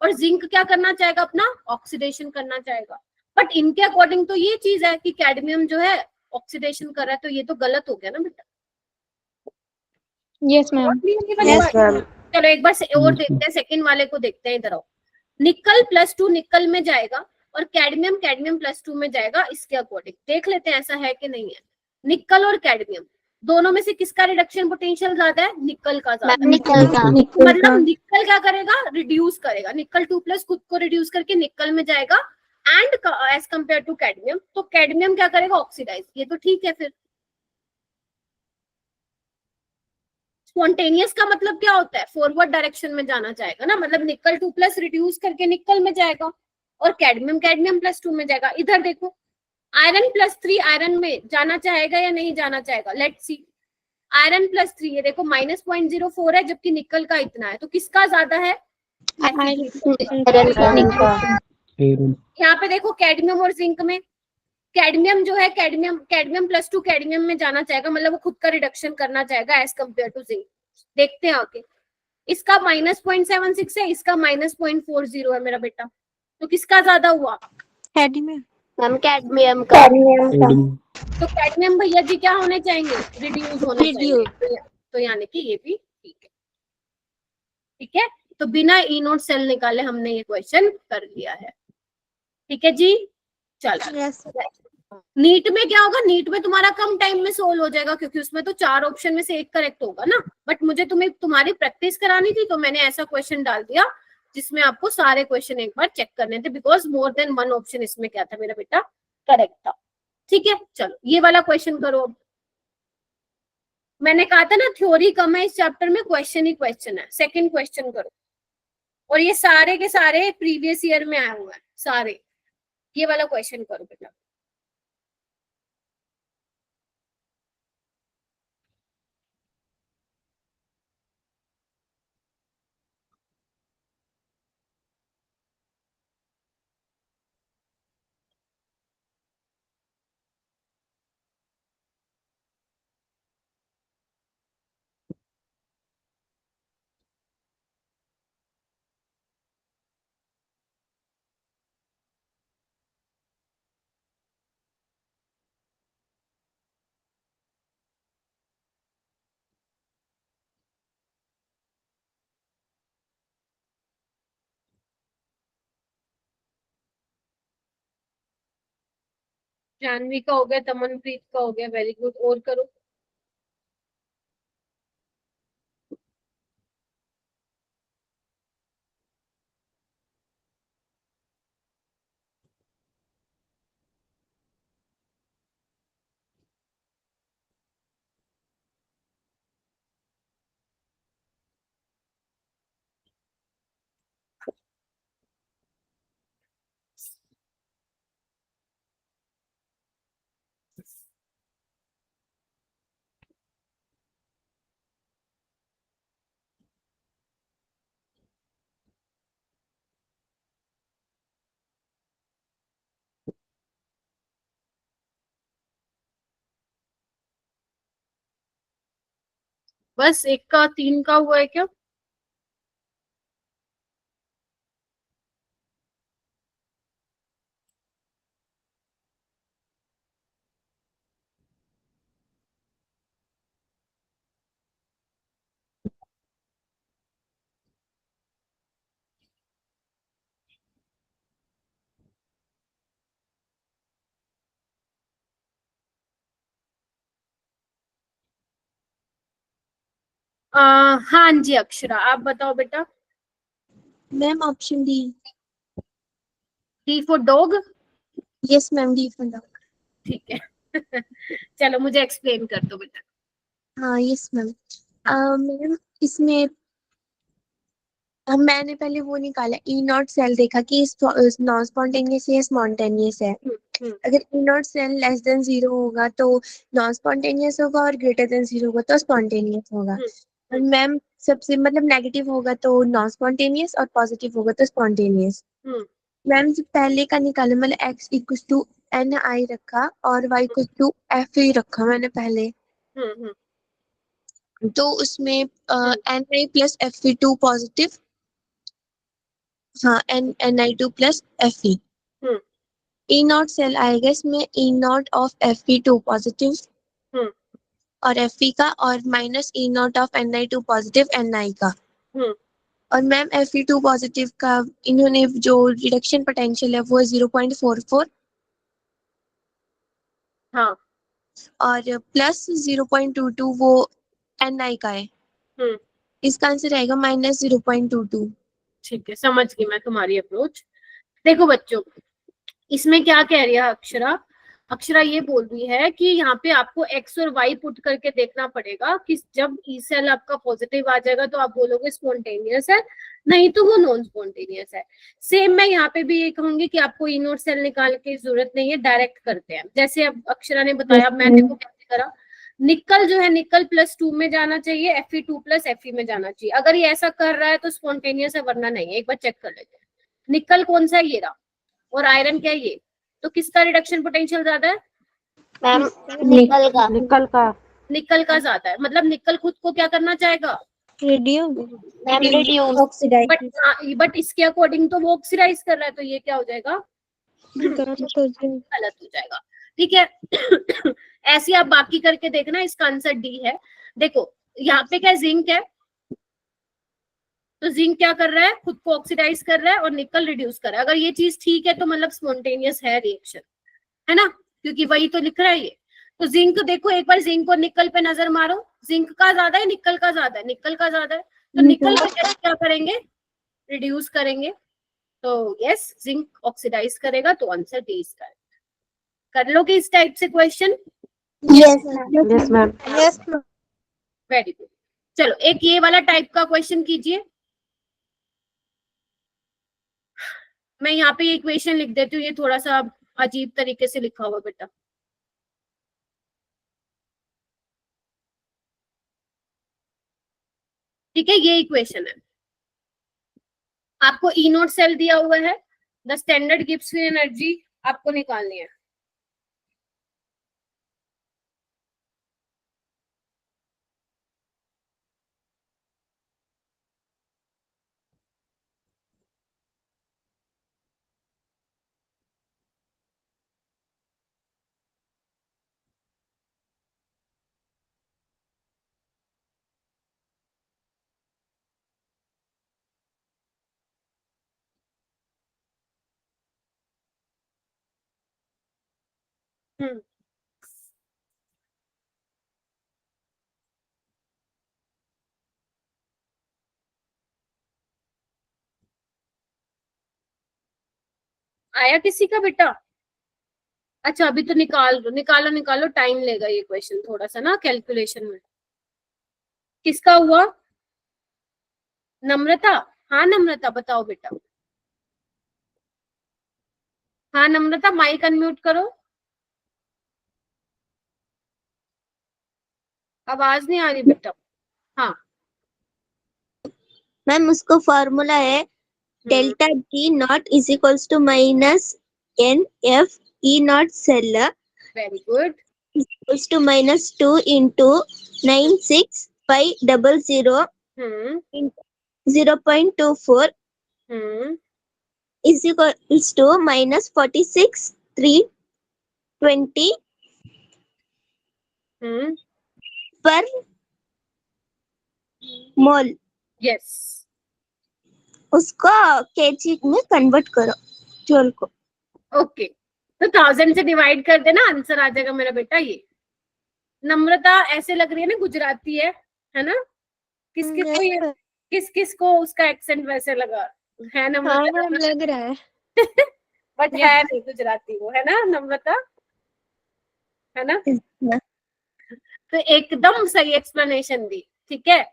और जिंक क्या करना चाहेगा, अपना ऑक्सीडेशन करना चाहेगा। बट इनके अकॉर्डिंग तो ये चीज है कि कैडमियम जो है ऑक्सीडेशन कर रहा है, तो ये तो गलत हो गया ना बेटा। Yes ma'am. Yes, ma'am. चलो एक बार और देखते हैं, सेकंड वाले को देखते हैं, इधर आओ। निकल +2 निकल में जाएगा और कैडमियम कैडमियम +2 में जाएगा, इसके अकॉर्डिंग देख लेते हैं ऐसा है कि नहीं है। निकल और कैडमियम दोनों में से किसका रिडक्शन पोटेंशियल ज्यादा है, निकल का ज्यादा है। निकल का। मतलब निकल क्या करेगा, रिड्यूस करेगा, निकल 2+ खुद को रिड्यूस करके निकल में जाएगा and as compare to cadmium, तो कैडमियम क्या करेगा, ऑक्सीडाइज। ये तो ठीक है। फिर स्पॉन्टेनियस का मतलब क्या होता है, फॉरवर्ड डायरेक्शन में जाना चाहेगा ना, मतलब निकल 2+ रिड्यूस करके निकल में जाएगा और कैडमियम कैडमियम +2 में जाएगा। इधर देखो, आयरन +3 आयरन में जाना चाहेगा या नहीं जाना चाहेगा, लेट्स सी। आयरन +3 ये देखो -0.04 है, जबकि निकल का इतना है, तो किसका ज्यादा है, आयरन का। यहाँ पे देखो कैडमियम और जिंक में, कैडमियम जो है कैडमियम कैडमियम +2 कैडमियम में जाना चाहेगा, मतलब वो खुद का रिडक्शन करना चाहेगा एज कंपेयर टू जिंक। देखते हैं आगे, इसका -0.76 है, इसका -0.40 है मेरा बेटा, तो किसका ज्यादा हुआ, कैडमियम। मैम कैडमियम का। तो कैडमियम भैया जी क्या होने चाहेंगे, रिड्यूस होने चाहिए। तो यानी कि ये भी ठीक है। ठीक है, तो बिना ई नोट सेल निकाले हमने ये क्वेश्चन कर लिया है। ठीक है जी, चलो। नीट में क्या होगा, नीट में तुम्हारा कम टाइम में सोल्व हो जाएगा, क्योंकि उसमें तो 4 ऑप्शन में से एक करेक्ट होगा ना। बट मुझे तुम्हारी प्रैक्टिस करानी थी, तो मैंने ऐसा क्वेश्चन डाल दिया जिसमें आपको सारे क्वेश्चन एक बार चेक करने थे, बिकॉज मोर देन 1 ऑप्शन इसमें क्या था मेरा बेटा, करेक्ट था। ठीक है, चलो ये वाला क्वेश्चन करो अब। मैंने कहा था ना थ्योरी कम है इस चैप्टर में, क्वेश्चन ही क्वेश्चन है। सेकंड क्वेश्चन करो, और ये सारे के सारे प्रीवियस ईयर में आए हुए हैं सारे। ये वाला क्वेश्चन करो बेटा। जानवी का हो गया, तमनप्रीत का हो गया, वेरी गुड। और करो। बस एक का 3 का हुआ है क्या, हाँ जी अक्षरा, आप बताओ बेटा। Ma'am option D. D for dog. Yes ma'am, D for dog. ठीक है चलो मुझे एक्सप्लेन कर दो बेटा। हाँ यस मैम। मैम इसमें मैंने पहले वो निकाला, ई नॉट सेल देखा कि नॉन स्पॉन्टेनियस है या स्पॉन्टेनियस है। अगर ई नॉट सेल लेस देन 0 होगा तो नॉन स्पॉन्टेनियस होगा, और ग्रेटर देन 0 होगा तो स्पॉन्टेनियस होगा। और मैम सबसे मतलब नेगेटिव होगा तो नॉन स्पॉन्टेनियस, और पॉजिटिव होगा तो स्पॉन्टेनियस। मैम जो पहले का निकाला, मतलब x equal to N I रखा और y equal to F E रखा मैंने पहले। तो उसमें N I plus F E two positive, हाँ N I two plus F E. E nought cell आएगा इसमें, E nought of F E two positive और एफ ई का, और minus E nought of N I two positive N I का। और ma'am F E two positive का इन्होंने जो रिडक्शन पोटेंशियल है वो 0.44, हाँ और प्लस 0.22 वो एन आई का है। इसका आंसर आएगा -0.22। ठीक है, समझ गई मैं तुम्हारी अप्रोच। देखो बच्चों, इसमें क्या कह रही है अक्षरा, अक्षरा ये बोल रही है कि यहाँ पे आपको एक्स और वाई पुट करके देखना पड़ेगा कि जब ई सेल आपका पॉजिटिव आ जाएगा तो आप बोलोगे स्पॉन्टेनियस है, नहीं तो वो नॉन स्पॉन्टेनियस है। सेम मैं यहाँ पे भी ये कहूंगी कि आपको ई नोट सेल निकाल के जरूरत नहीं है, डायरेक्ट करते हैं। जैसे अब अक्षरा ने बताया, मैंने को कैसे करा, निकल जो है निकल +2 में जाना चाहिए, Fe2 + Fe में जाना चाहिए। अगर ये ऐसा कर रहा है तो स्पॉन्टेनियस है, वरना नहीं है। एक बार चेक कर लेते हैं। निकल कौन सा है, ये रहा, और आयरन क्या है ये, तो किसका रिडक्शन पोटेंशियल ज्यादा है? मैम निकल का। निकल का ज्यादा है, मतलब निकल खुद को क्या करना चाहेगा, मैम रिड्यूस। बट इसके अकॉर्डिंग तो वो ऑक्सीडाइज कर रहा है, तो ये क्या हो जाएगा, गलत हो जाएगा। ठीक है ऐसे आप बाकी करके देखना, इसका आंसर डी है। देखो यहाँ पे क्या जिंक है, तो जिंक क्या कर रहा है, खुद को ऑक्सीडाइज कर रहा है, और निकल रिड्यूस कर रहा है। अगर ये चीज ठीक है तो मतलब स्पॉन्टेनियस है रिएक्शन, है ना, क्योंकि वही तो लिख रहा है ये। तो जिंक देखो, एक बार जिंक और निकल पे नजर मारो, जिंक का ज्यादा है निकल का ज्यादा है, निकल का ज्यादा है, तो निकल का क्या करेंगे, रिड्यूस करेंगे। तो यस, जिंक ऑक्सीडाइज करेगा, तो आंसर डी इसका है। कर लोगे इस टाइप से question? Yes ma'am. Very good. चलो एक ये वाला टाइप का क्वेश्चन कीजिए। मैं यहाँ पे इक्वेशन लिख देती हूँ, ये थोड़ा सा अजीब तरीके से लिखा हुआ बेटा। ठीक है, ये इक्वेशन है। आपको ई नोट सेल दिया हुआ है, the standard Gibbs free energy आपको निकालनी है। आया किसी का बेटा? अच्छा अभी तो निकालो निकालो, टाइम लेगा ये क्वेश्चन थोड़ा सा ना कैलकुलेशन में। किसका हुआ, नम्रता? हाँ नम्रता बताओ बेटा। हाँ नम्रता, माइक अनम्यूट करो, आवाज नहीं आ रही बेटा। हाँ मैम उसका फॉर्मूला है delta G nought is equals to -n F E nought cell very good. Equals to -2 into 96500 0.24 is equals to -46,320 पर मोल। यस, उसको केजी में कन्वर्ट करो, जूल को। ओके, तो 1000 से डिवाइड कर देना, आंसर आ जाएगा मेरा बेटा ये। नम्रता ऐसे लग रही है ना गुजराती है ना? किस किस को ये किस किस को उसका एक्सेंट वैसे लगा है हाँ नम्रता? मैम लग रहा है। बट है नहीं गुजराती वो, है ना नम्रता, है ना? हाँ। तो एकदम सही एक्सप्लेनेशन दी, ठीक है।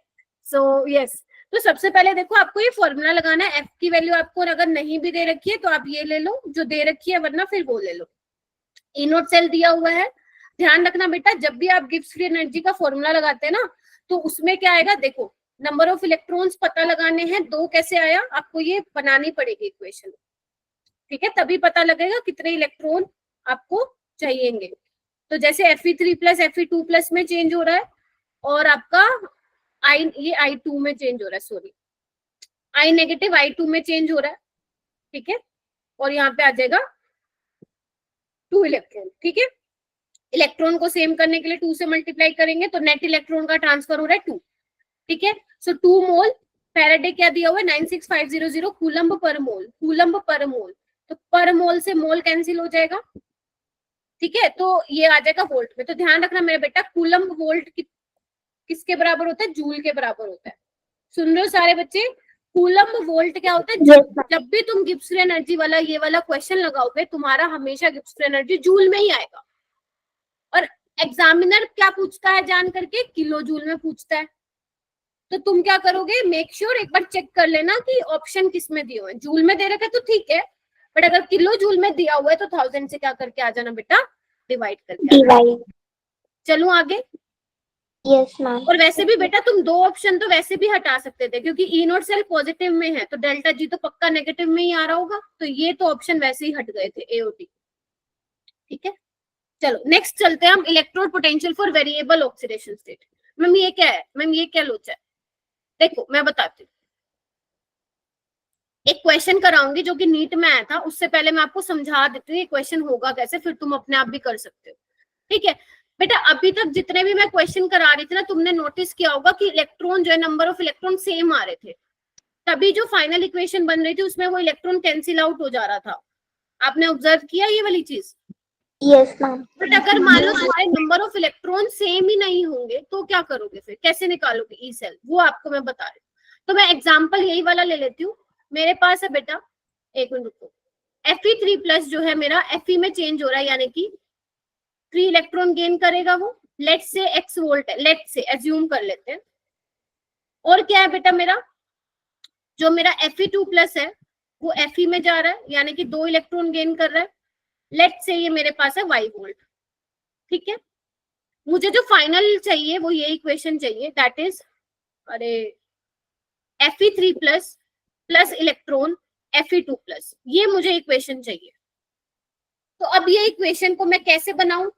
सो यस, तो सबसे पहले देखो आपको ये फॉर्मूला लगाना है। एफ की वैल्यू आपको अगर नहीं भी दे रखी है तो आप ये ले लो जो दे रखी है, वरना फिर वो ले लो। ई नोट सेल दिया हुआ है, ध्यान रखना बेटा, जब भी आप गिब्स फ्री एनर्जी का फॉर्मूला लगाते हैं ना, तो उसमें क्या आएगा, देखो नंबर ऑफ इलेक्ट्रॉन्स पता लगाने हैं, 2 कैसे आया, आपको ये बनानी पड़ेगी इक्वेशन, ठीक है, तभी पता लगेगा कितने इलेक्ट्रॉन आपको चाहिएंगे। तो जैसे Fe3 प्लस Fe2 प्लस में चेंज हो रहा है, और आपका आई, ये I2 में चेंज हो रहा है, सॉरी I नेगेटिव I2 में चेंज हो रहा है, ठीक है, और यहाँ पे आ जाएगा 2 इलेक्ट्रॉन, ठीक है। इलेक्ट्रॉन को सेम करने के लिए 2 से मल्टीप्लाई करेंगे तो नेट इलेक्ट्रॉन का ट्रांसफर हो रहा है 2, ठीक है। सो 2 मोल, फैराडे क्या दिया हुआ है 96500 कूलम्ब पर मोल, कूलम्ब पर मोल, तो पर मोल से मोल कैंसिल हो जाएगा, ठीक है, तो ये आ जाएगा वोल्ट में। तो ध्यान रखना मेरे बेटा, कूलम्ब वोल्ट किसके बराबर होता है, जूल के बराबर होता है। सुन रहे हो सारे बच्चे, कूलम्ब वोल्ट क्या होता है, जब भी तुम गिब्स फ्री एनर्जी वाला ये वाला क्वेश्चन लगाओगे, तुम्हारा हमेशा गिब्स फ्री एनर्जी जूल में ही आएगा, और एग्जामिनर क्या पूछता है जान करके, किलो जूल में पूछता है। तो तुम क्या करोगे, मेक श्योर एक बार चेक कर लेना कि ऑप्शन किस में दिए हुए हैं, जूल में दे रखे तो ठीक है, बट अगर किलो जूल में दिया हुआ है तो 1000 से क्या करके आ जाना बेटा, डिवाइड करके। डिवाइड। चलो आगे। Yes ma'am. और वैसे भी बेटा तुम 2 ऑप्शन तो वैसे भी हटा सकते थे, क्योंकि ई नोट सेल पॉजिटिव में है तो डेल्टा जी तो पक्का नेगेटिव में ही आ रहा होगा, तो ये तो ऑप्शन वैसे ही हट गए थे, एओटी, ठीक है। चलो नेक्स्ट चलते हैं हम, electrode potential for variable oxidation state. Ma'am ये क्या है, मैम ये क्या लोचा है, देखो मैं बताती हूँ। एक क्वेश्चन कराऊंगी जो कि नीट में आया था, उससे पहले मैं आपको समझा देती हूँ ये क्वेश्चन होगा कैसे, फिर तुम अपने आप भी कर सकते हो, ठीक है। बेटा अभी तक जितने भी मैं क्वेश्चन करा रही थी ना, तुमने नोटिस किया होगा कि इलेक्ट्रॉन जो है, नंबर ऑफ इलेक्ट्रॉन सेम आ रहे थे, तभी जो फाइनल इक्वेशन बन रही थी उसमें वो इलेक्ट्रॉन कैंसिल आउट हो जा रहा था। आपने ऑब्जर्व किया ये वाली चीज? Yes ma'am. बट अगर मान लो तुम्हारे नंबर ऑफ इलेक्ट्रॉन सेम ही नहीं होंगे तो क्या करोगे, फिर कैसे निकालोगे ई सेल, वो आपको मैं बता रही हूँ। तो मैं एग्जाम्पल यही वाला ले लेती हूँ। मेरे पास है बेटा, एक मिनट रुको, Fe3 प्लस जो है मेरा Fe में चेंज हो रहा है, यानी कि 3 इलेक्ट्रॉन गेन करेगा वो, लेट से x वोल्ट है, लेट से एज्यूम कर लेते हैं। और क्या है बेटा, मेरा जो मेरा Fe2 प्लस है वो Fe में जा रहा है, यानी कि 2 इलेक्ट्रॉन गेन कर रहा है, लेट से ये मेरे पास है y वोल्ट, ठीक है। मुझे जो फाइनल चाहिए वो ये इक्वेशन चाहिए, दैट इज, अरे Fe3 plus plus electron Fe2 plus, ये मुझे इक्वेशन चाहिए। तो अब ये इक्वेशन को मैं कैसे बनाऊं,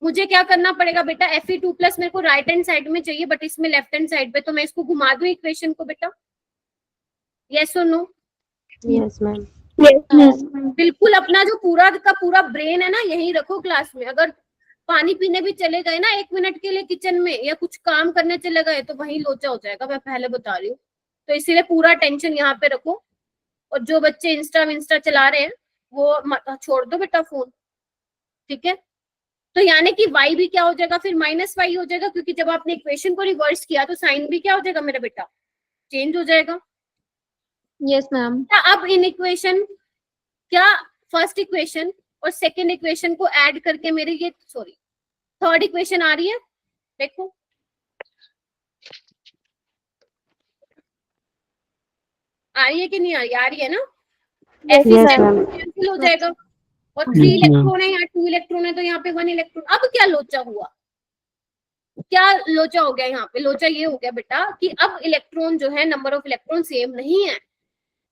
मुझे क्या करना पड़ेगा बेटा, Fe2 प्लस मेरे को राइट हैंड साइड में चाहिए, बट इसमें लेफ्ट हैंड साइड पे, तो मैं इसको घुमा दूं इक्वेशन को बेटा, यस और नो? Yes ma'am. बिल्कुल अपना जो पूरा का पूरा ब्रेन है ना, यही रखो क्लास में। अगर पानी पीने भी चले गए ना 1 मिनट के लिए किचन में, या कुछ काम करने चले गए, तो वही लोचा हो जाएगा, मैं पहले बता रही हूँ। तो इसीलिए पूरा टेंशन यहाँ पे रखो। और जो बच्चे इंस्टा चला रहे हैं वो छोड़ दो बेटा फोन, ठीक है। तो यानी कि y भी क्या हो जाएगा फिर, -y हो जाएगा, क्योंकि जब आपने इक्वेशन को रिवर्स किया तो साइन भी क्या हो जाएगा मेरा बेटा, चेंज हो जाएगा। Yes ma'am. अब इन इक्वेशन क्या, फर्स्ट इक्वेशन और सेकेंड इक्वेशन को ऐड करके मेरे ये, सॉरी थर्ड इक्वेशन आ रही है, देखो आ रही है कि नहीं आ रही, आ रही है ना, कैंसिल हो जाएगा, और 3 इलेक्ट्रॉन है, यहाँ 2 इलेक्ट्रॉन है, तो यहाँ पे 1 इलेक्ट्रॉन। अब क्या लोचा हुआ, क्या लोचा हो गया यहाँ पे, लोचा ये हो गया बेटा कि अब इलेक्ट्रॉन जो है, नंबर ऑफ इलेक्ट्रॉन सेम नहीं है।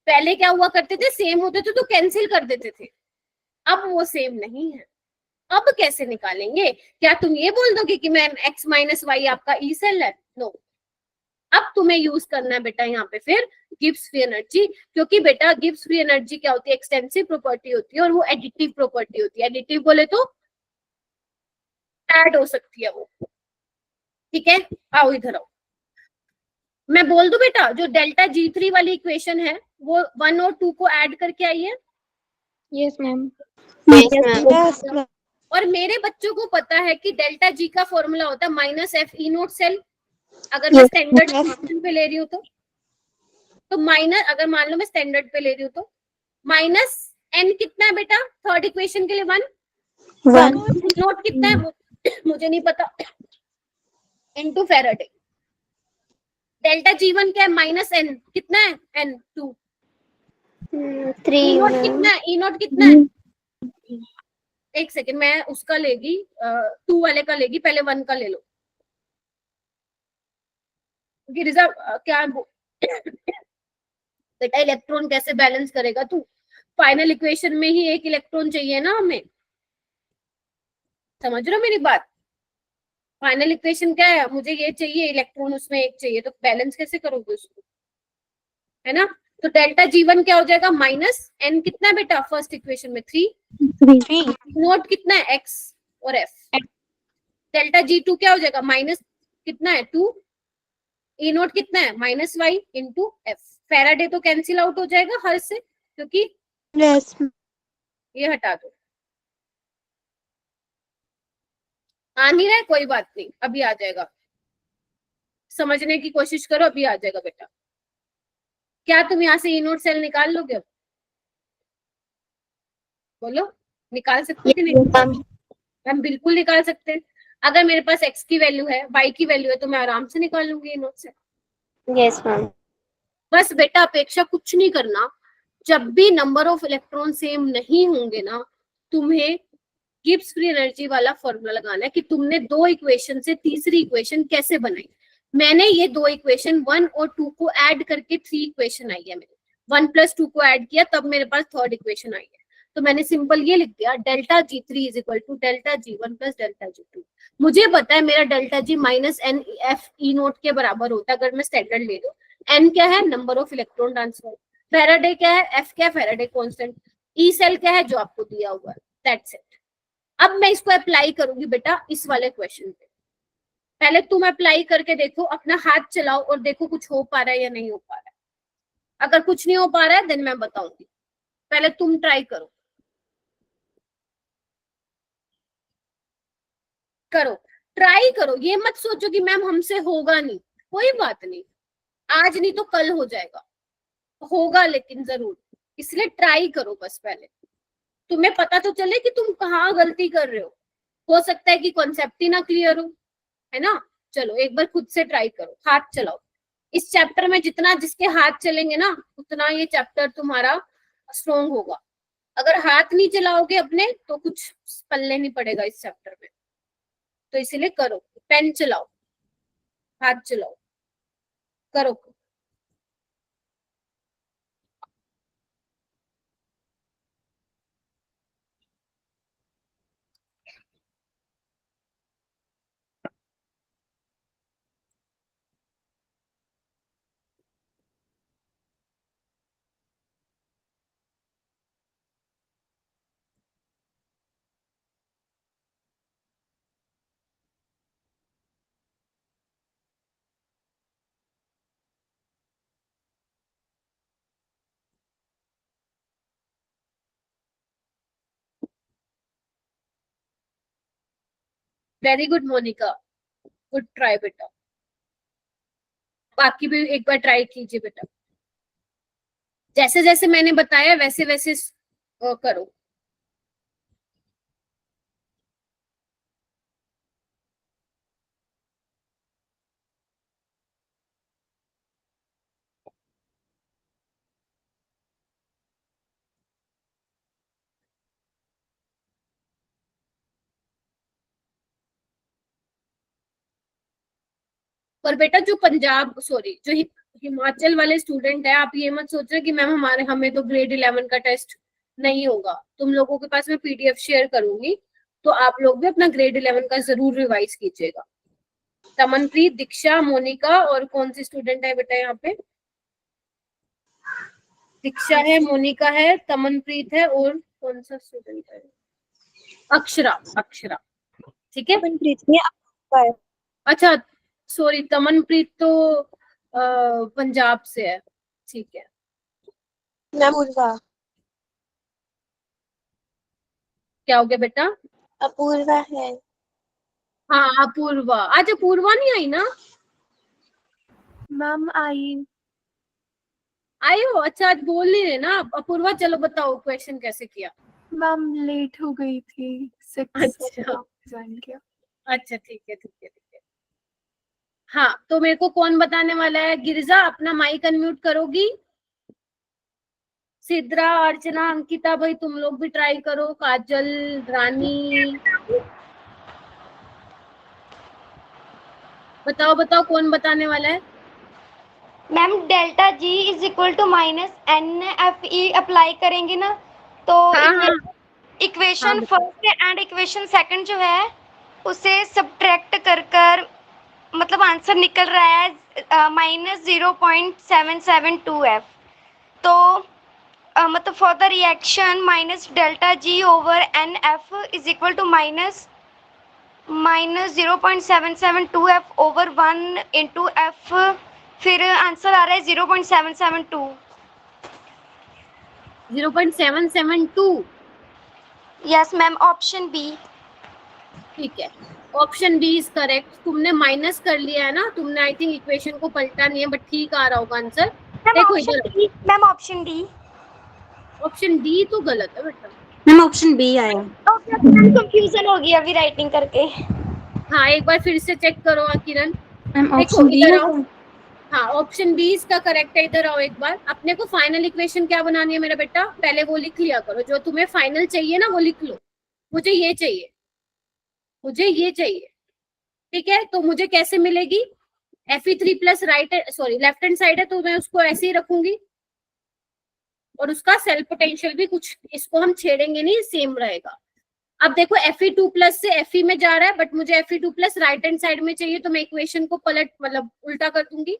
पहले क्या हुआ करते थे, सेम होते थे तो कैंसिल कर देते थे, अब वो सेम नहीं है। अब कैसे निकालेंगे, क्या तुम ये बोल दोगे कि मैम x माइनस वाई आपका ई सेल है, नो। अब तुम्हें यूज करना है बेटा यहाँ पे फिर गिब्स फ्री एनर्जी, क्योंकि बेटा गिब्स फ्री एनर्जी क्या होती है, एक्सटेंसिव प्रॉपर्टी होती है, और वो एडिटिव प्रॉपर्टी होती है। एडिटिव बोले तो ऐड हो सकती है वो, ठीक है। आओ इधर आओ, मैं बोल दूं बेटा, जो डेल्टा G3 वाली इक्वेशन है वो 1 और 2 को ऐड करके आई है। Yes ma'am. और मेरे बच्चों को पता है कि डेल्टा G का फॉर्मूला होता है -F E नोट सेल, अगर मैं स्टैंडर्ड पे ले रही हूँ तो माइनस, अगर मान लो मैं स्टैंडर्ड पे ले रही हूँ तो माइनस n कितना है बेटा थर्ड इक्वेशन के लिए? 1 नोट कितना है मुझे नहीं पता, इनटू फैराडे। डेल्टा G1 क्या है? माइनस n, कितना है? n 2। 3 ई नोट कितना है? ई नोट कितना है? एक सेकेंड, मैं उसका लेगी 2 वाले का लेगी, पहले 1 का ले लो। गिरिजा क्या बेटा इलेक्ट्रॉन कैसे बैलेंस करेगा तू? फाइनल इक्वेशन में ही एक इलेक्ट्रॉन चाहिए ना हमें, समझ रहे हो मेरी बात? फाइनल इक्वेशन क्या है? मुझे ये चाहिए इलेक्ट्रॉन, उसमें एक चाहिए, तो बैलेंस कैसे करोगे उसको, है ना? तो डेल्टा G1 क्या हो जाएगा? माइनस n कितना है बेटा फर्स्ट इक्वेशन में? 3। नोट कितना है? x और f। डेल्टा G2 क्या हो जाएगा? माइनस कितना है? 2। ई नोट कितना है? Minus y into F. Faraday तो कैंसिल आउट हो जाएगा हर से, क्योंकि ये हटा दो। आ नहीं रहा है, कोई बात नहीं, अभी आ जाएगा, समझने की कोशिश करो, अभी आ जाएगा बेटा। क्या तुम यहाँ से ई नोट सेल निकाल लोगे? अब बोलो, निकाल सकते कि नहीं? हम बिल्कुल निकाल सकते हैं। अगर मेरे पास x की वैल्यू है, y की वैल्यू है, तो मैं आराम से निकाल लूंगी ई नोट सेल। Yes ma'am. बस बेटा अपेक्षा कुछ नहीं करना, जब भी नंबर ऑफ इलेक्ट्रॉन सेम नहीं होंगे ना, तुम्हें गिब्स फ्री एनर्जी वाला फॉर्मूला लगाना है कि तुमने 2 इक्वेशन से तीसरी इक्वेशन कैसे बनाई। मैंने ये 2 इक्वेशन 1 और 2 को ऐड करके 3 इक्वेशन आई है मेरी। 1 + 2 को ऐड किया तब मेरे पास थर्ड इक्वेशन आई है। तो मैंने सिंपल ये लिख दिया, delta G3 is equal to delta G1 plus delta G2। मुझे पता है मेरा delta G minus N F E nought के बराबर होता है अगर मैं स्टैंडर्ड ले लूं। एन क्या है? Number of electron transfer. Faraday क्या है? एफ क्या है? Faraday constant. ई सेल क्या है? जो आपको दिया हुआ है, दैट्स इट। अब मैं इसको अप्लाई करूंगी बेटा इस वाले क्वेश्चन पे। पहले तुम अप्लाई करके देखो, अपना हाथ चलाओ और देखो कुछ हो पा रहा है या नहीं हो पा रहा है। अगर कुछ नहीं हो पा रहा है देन मैं बताऊंगी, पहले तुम ट्राई करो। करो, ट्राई करो, ये मत सोचो कि मैम हमसे होगा नहीं। कोई बात नहीं, आज नहीं तो कल हो जाएगा, होगा लेकिन जरूर। इसलिए ट्राई करो बस, पहले तुम्हें पता तो चले कि तुम कहाँ गलती कर रहे हो सकता है कि कॉन्सेप्ट ही ना क्लियर हो, है ना? चलो एक बार खुद से ट्राई करो, हाथ चलाओ। इस चैप्टर में जितना जिसके हाथ चलेंगे ना, उतना ये चैप्टर तुम्हारा स्ट्रॉन्ग होगा। अगर हाथ नहीं चलाओगे अपने तो कुछ पल्ले नहीं पड़ेगा इस चैप्टर में। तो इसीलिए करो, पेन चलाओ, हाथ चलाओ, करो। Very good Monika, good try बेटा। बाकी भी एक बार ट्राई कीजिए बेटा, जैसे जैसे मैंने बताया वैसे वैसे करो। पर बेटा जो पंजाब सॉरी जो हिमाचल वाले स्टूडेंट है, आप ये मत सोच रहे कि मैम हमें तो ग्रेड 11 का टेस्ट नहीं होगा। तुम लोगों के पास मैं पीडीएफ शेयर करूंगी, तो आप लोग भी अपना ग्रेड 11 का जरूर रिवाइज कीजिएगा। तमनप्रीत, दीक्षा, मोनिका और कौन सी स्टूडेंट है बेटा यहाँ पे? दीक्षा है, मोनिका है, तमनप्रीत है और कौन सा स्टूडेंट है? अक्षरा। अक्षरा, ठीक है। अच्छा सॉरी, तमनप्रीत तो पंजाब से है, ठीक है। अपूर्वा। क्या हो गया बेटा? अपूर्वा है। हाँ अपूर्वा, आज अपूर्वा नहीं आई ना? मैम आई आई हो? अच्छा, आज बोल नहीं रहे ना आप। अपूर्वा चलो बताओ क्वेश्चन कैसे किया। मैम लेट हो गई थी 6 अच्छा ज्वाइन किया। अच्छा, ठीक है ठीक है ठीक है। हाँ, तो मेरे को कौन बताने वाला है? गिरिजा अपना माइक अनम्यूट करोगी? सिद्रा, अर्चना, अंकिता भाई तुम लोग भी ट्राई करो, काजल, रानी, बताओ बताओ कौन बताने वाला है? Ma'am delta G is equal to minus N F E apply करेंगे ना, तो हाँ हाँ इक्वेशन हाँ, फर्स्ट एंड इक्वेशन सेकंड जो है उसे सब्ट्रैक्ट कर कर मतलब आंसर निकल रहा है -0.772 एफ। तो मतलब for the reaction minus delta G over N F is equal to -0.772 F over 1 into F, फिर आंसर आ रहा है 0.772। 0.772। Yes ma'am, option B. ठीक है, ऑप्शन बी इज करेक्ट। तुमने माइनस कर लिया है ना, तुमने आई थिंक इक्वेशन को पलटा नहीं है, बट ठीक आ रहा होगा आंसर। देखो इधर, ma'am option D. Option D तो गलत है बेटा। मैम ऑप्शन बी आया। ओके मैम, कंफ्यूजन हो गई अभी राइटिंग करके। हाँ, एक बार फिर से चेक करो किरण। मैम देखो ऑप्शन डी इधर आओ। होगा। हाँ, ऑप्शन बी इसका करेक्ट है। इधर आओ एक बार। अपने को फाइनल इक्वेशन क्या बनानी है मेरा बेटा? पहले वो लिख लिया करो, जो तुम्हें फाइनल चाहिए ना वो लिख लो। मुझे ये चाहिए, मुझे ये चाहिए। ठीक है, तो मुझे कैसे मिलेगी? Fe3 plus right, sorry left hand side है तो मैं उसको ऐसे ही रखूंगी, और उसका सेल्फ पोटेंशियल भी कुछ, इसको हम छेड़ेंगे नहीं, सेम रहेगा। अब देखो Fe2 प्लस से Fe में जा रहा है, बट मुझे Fe2 plus right hand side में चाहिए, तो मैं इक्वेशन को पलट मतलब उल्टा कर दूंगी,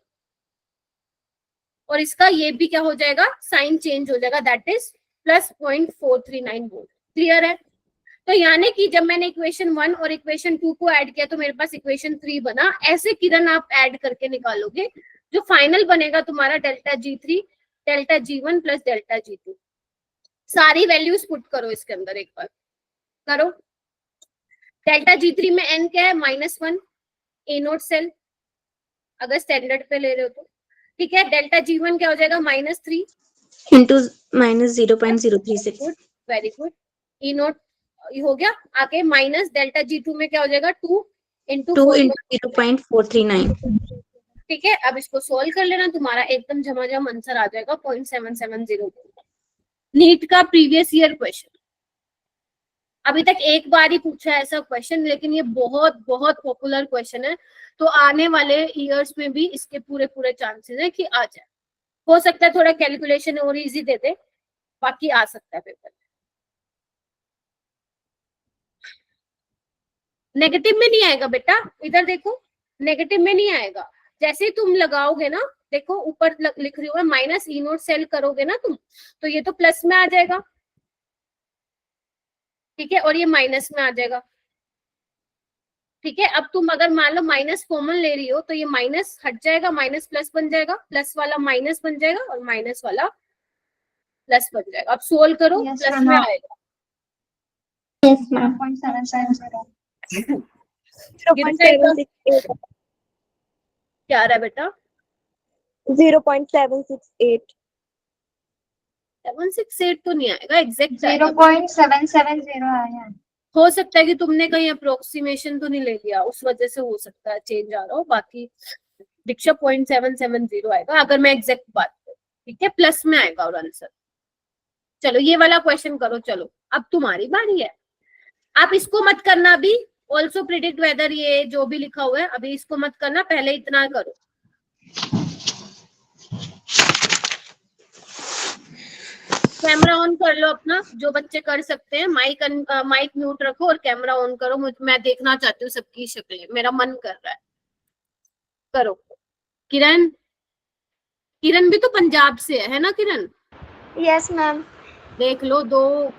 और इसका ये भी क्या हो जाएगा, साइन चेंज हो जाएगा, that is plus 0.439 volt. Clear है? तो यानी कि जब मैंने इक्वेशन 1 और इक्वेशन 2 को ऐड किया तो मेरे पास इक्वेशन 3 बना। ऐसे किरण आप ऐड करके निकालोगे, जो फाइनल बनेगा तुम्हारा delta G3 delta G1 plus delta G2। सारी वैल्यूज पुट करो इसके अंदर, एक बार करो। डेल्टा G3 में n क्या है? -1 ए नोट सेल, अगर स्टैंडर्ड पे ले रहे हो तो। ठीक है, डेल्टा G1 क्या हो जाएगा? -3 into -0.036। Good, very good. E nought हो गया। आगे माइनस डेल्टा G2 में क्या हो जाएगा? 2 इंटू 2 इंटू 0.439। ठीक है, अब इसको सोल्व कर लेना, तुम्हारा एकदम झमाझम आंसर आ जाएगा 0.770। नीट का प्रीवियस ईयर क्वेश्चन, अभी तक एक बार ही पूछा है ऐसा क्वेश्चन, लेकिन ये बहुत बहुत पॉपुलर क्वेश्चन है, तो आने वाले ईयर्स में भी इसके पूरे पूरे चांसेस है कि आ जाए। हो सकता है थोड़ा कैलकुलेशन और इजी दे दे, बाकी आ सकता है पेपर। नेगेटिव में नहीं आएगा बेटा, इधर देखो, नेगेटिव में नहीं आएगा। जैसे ही तुम लगाओगे ना, देखो ऊपर लिख रही हूँ माइनस ई नोट सेल करोगे ना तुम, तो ये तो प्लस में आ जाएगा। ठीक है, और ये माइनस में आ जाएगा। ठीक है, अब तुम अगर मान लो माइनस कॉमन ले रही हो तो ये माइनस हट जाएगा, माइनस प्लस बन जाएगा, प्लस वाला माइनस बन जाएगा और माइनस वाला प्लस बन जाएगा। अब सोल्व करो, प्लस में आएगा। Yes ma'am. 0.768 क्या आ रहा है बेटा? 0.768 768 तो नहीं आएगा, एग्जैक्ट 0.770 आया है। हो सकता है कि तुमने कहीं अप्रोक्सीमेशन तो नहीं ले लिया, उस वजह से हो सकता है चेंज आ रहा हो। बाकी दीक्षा 0.770 आएगा अगर मैं एग्जैक्ट बात करूं। ठीक है, प्लस में आएगा और आंसर। चलो ये वाला क्वेश्चन करो। चलो अब तुम्हारी बारी है। आप इसको मत करना अभी, ऑल्सो प्रिडिक्ट वेदर, ये जो भी लिखा हुआ है अभी इसको मत करना, पहले इतना करो। कैमरा ऑन कर लो अपना, जो बच्चे कर सकते हैं। माइक म्यूट रखो और कैमरा ऑन करो। मैं देखना चाहती हूँ सबकी शक्लें, मेरा मन कर रहा है। करो। किरण, किरण भी तो पंजाब से है ना किरण? Yes ma'am. देख लो, दो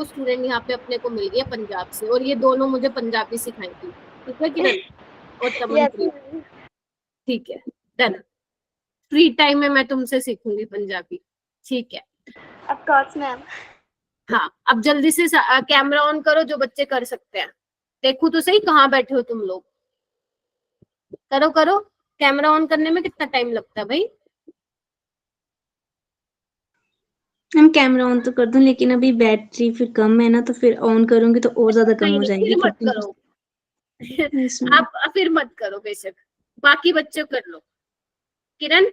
स्टूडेंट यहाँ पे अपने को मिल गए पंजाब से, और ये दोनों मुझे पंजाबी सिखाएंगी। ठीक है किरण और चमनप्रीत? ठीक है, डन। फ्री टाइम में मैं तुमसे सीखूंगी पंजाबी। ठीक है, ऑफ कोर्स मैम। हाँ अब जल्दी से कैमरा ऑन करो जो बच्चे कर सकते हैं। देखो तो सही कहाँ बैठे हो तुम लोग। करो करो, कैमरा ऑन करने में कितना टाइम लगता है भाई? हम कैमरा ऑन तो कर दूं, लेकिन अभी बैटरी फिर कम है ना, तो फिर ऑन करूंगी तो और ज्यादा कम नहीं हो नहीं, जाएगी। फिर मत 15%। करो। Yes, ma'am. आप फिर मत करो बेशक, बाकी बच्चे कर लो। किरण,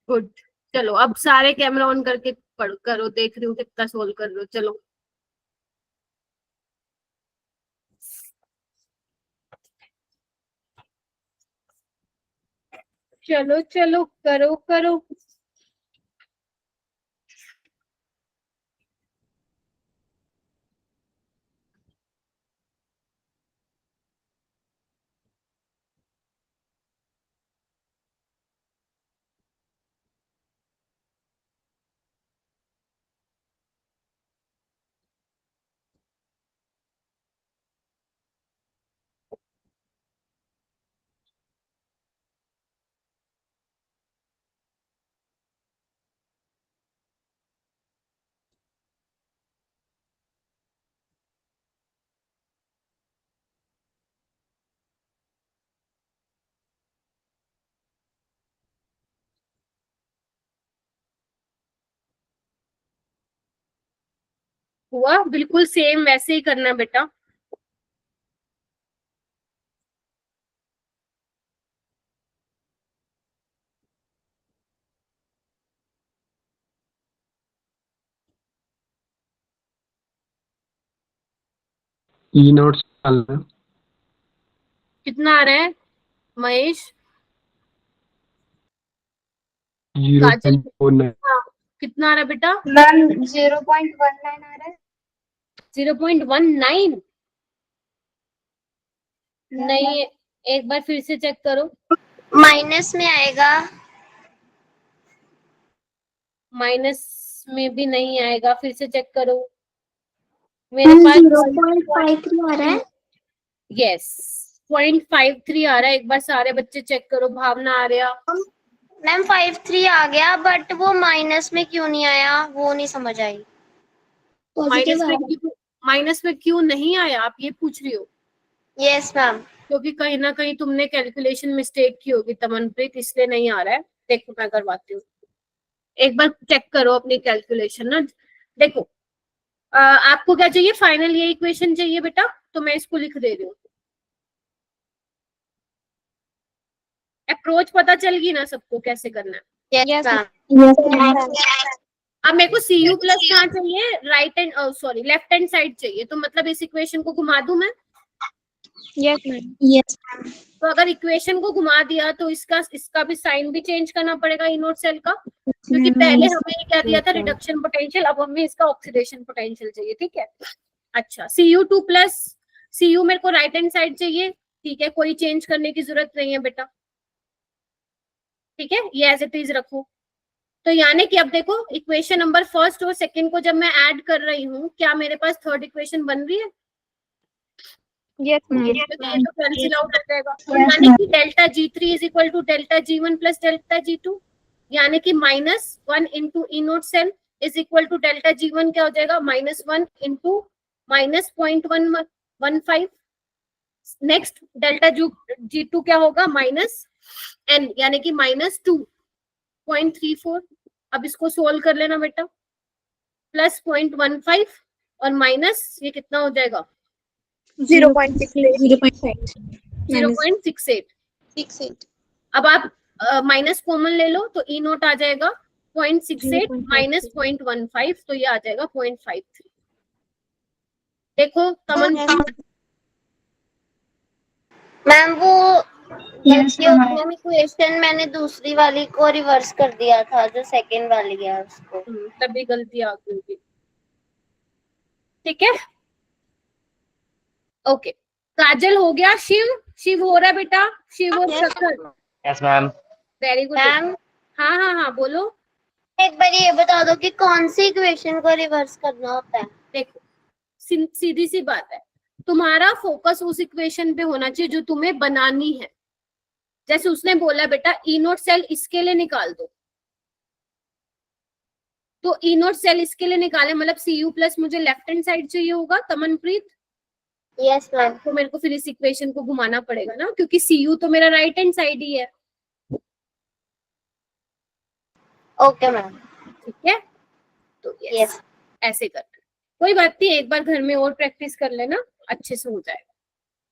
गुड। चलो अब सारे कैमरा ऑन करके पढ़ करो, देख रही हूँ कितना सोल्व कर रहे हो। चलो चलो चलो, करो करो। हुआ? बिल्कुल सेम वैसे ही करना बेटा। ई नॉट कितना आ रहा है महेश? 0.49। हाँ, कितना आ रहा है बेटा? मैम 0.19 आ रहा है। 0.19? नहीं, एक बार फिर से चेक करो। माइनस में आएगा। माइनस में भी नहीं आएगा, फिर से चेक करो। मेरे मैम पास 0.53 आ रहा है। यस 0.53 आ रहा है। एक बार सारे बच्चे चेक करो। भावना, आ रहा? मैम 53 आ गया, बट वो माइनस में क्यों नहीं आया, वो नहीं समझ आई। पॉजिटिव आ रहा है। माइनस में क्यों नहीं आया, आप ये पूछ रही हो? Yes ma'am. क्योंकि कहीं ना कहीं तुमने कैलकुलेशन मिस्टेक की होगी तमनप्रीत, इसलिए नहीं आ रहा है। देखो मैं करवाती हूँ, एक बार चेक करो अपनी कैलकुलेशन ना। देखो आपको क्या चाहिए? फाइनल ये इक्वेशन चाहिए बेटा, तो मैं इसको लिख दे रही हूँ। अप्रोच पता चल गई ना सबको कैसे करना है? Yes ma'am. अब मेरे को CU प्लस कहाँ चाहिए? Right and sorry left hand side चाहिए, तो मतलब इस इक्वेशन को घुमा दूं मैं? Yes ma'am. यस। तो अगर इक्वेशन को घुमा दिया तो इसका भी साइन भी चेंज करना पड़ेगा इनोट सेल का, क्योंकि पहले हमें क्या दिया था? Reduction potential. अब हमें इसका ऑक्सीडेशन पोटेंशियल चाहिए। ठीक है, अच्छा Cu2 प्लस Cu मेरे को राइट हैंड साइड चाहिए। ठीक है, कोई चेंज करने की जरूरत नहीं है बेटा। ठीक है, ये एज इट इज रखो। तो यानी कि अब देखो इक्वेशन नंबर फर्स्ट और सेकंड को जब मैं ऐड कर रही हूँ, क्या मेरे पास थर्ड इक्वेशन बन रही है? Yes ma'am. ये तो कैंसिल आउट हो जाएगा। तो यानी कि delta G3 is equal to delta G1 plus delta G2, यानी कि -1 into E nought cell is equal to delta G1 क्या हो जाएगा? -1 इंटू -0.115। नेक्स्ट डेल्टा G2 क्या होगा? -n, यानी कि -2.34। अब इसको सोल्व कर लेना बेटा। प्लस 0.15 और माइनस ये कितना हो जाएगा? 0.68। 0.68। अब आप माइनस कॉमन ले लो तो ई नोट आ जाएगा 0.68 माइनस 0.15, तो ये आ जाएगा 0.53। देखो तमन, मैम वो Yes, ma'am. इक्वेशन मैंने दूसरी वाली को रिवर्स कर दिया था, जो सेकंड वाली है उसको। तभी गलती आ गई होगी। ठीक है, ओके। काजल हो गया। शिव हो रहा है बेटा? शिव और प्रखर? Yes ma'am. Very good. Ma'am हाँ हाँ हाँ, बोलो। एक बार ये बता दो कि कौन सी इक्वेशन को रिवर्स करना होता है। देखो सीधी सी बात है, तुम्हारा फोकस उस इक्वेशन पे होना चाहिए जो तुम्हें बनानी है। जैसे उसने बोला बेटा ई नोट सेल इसके लिए निकाल दो, तो ई नोट सेल इसके लिए निकाले, मतलब सी यू प्लस मुझे लेफ्ट हैंड साइड चाहिए होगा तमनप्रीत। Yes ma'am. तो मेरे को फिर इस इक्वेशन को घुमाना पड़ेगा ना, क्योंकि सी यू तो मेरा राइट हैंड साइड ही है। Okay ma'am. ठीक है, तो यस। ऐसे कर, कोई बात नहीं, एक बार घर में और प्रैक्टिस कर लेना, अच्छे से हो जाएगा।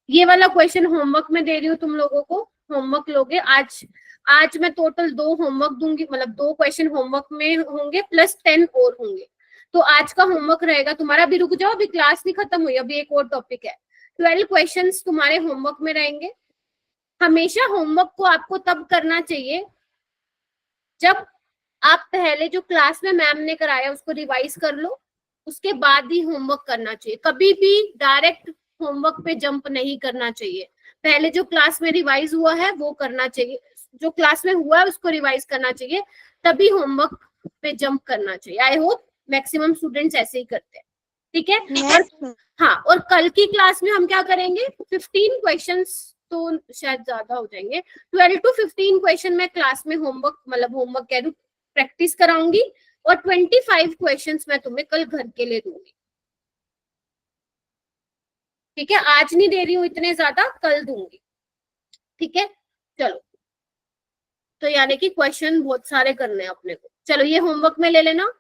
ये वाला क्वेश्चन होमवर्क में दे रही हूँ तुम लोगों को, होमवर्क लोगे आज मैं टोटल 2 होमवर्क दूंगी, मतलब 2 क्वेश्चन होमवर्क में होंगे प्लस 10 और होंगे। तो आज का होमवर्क रहेगा तुम्हारा, अभी रुक जाओ, अभी क्लास नहीं खत्म हुई, अभी एक और टॉपिक है। 12 क्वेश्चंस तुम्हारे होमवर्क में रहेंगे। हमेशा होमवर्क को आपको तब करना चाहिए जब आप पहले जो क्लास में मैम ने कराया उसको रिवाइज कर लो, उसके बाद ही होमवर्क करना चाहिए। कभी भी डायरेक्ट होमवर्क पे जंप नहीं करना चाहिए, पहले जो क्लास में रिवाइज हुआ है वो करना चाहिए, जो क्लास में हुआ है उसको रिवाइज करना चाहिए, तभी होमवर्क पे जंप करना चाहिए। आई होप मैक्सिमम स्टूडेंट्स ऐसे ही करते हैं, ठीक है। और हाँ, और कल की क्लास में हम क्या करेंगे, 15 क्वेश्चंस तो शायद ज्यादा हो जाएंगे, 12 to 15 क्वेश्चन में क्लास में होमवर्क, मतलब होमवर्क कह दूं, प्रैक्टिस कराऊंगी, और 25 क्वेश्चंस मैं तुम्हें कल घर के लिए दूंगी, ठीक है। आज नहीं दे रही हूँ इतने ज्यादा, कल दूंगी, ठीक है। चलो, तो यानी कि क्वेश्चन बहुत सारे करने हैं अपने को। चलो ये होमवर्क में ले लेना।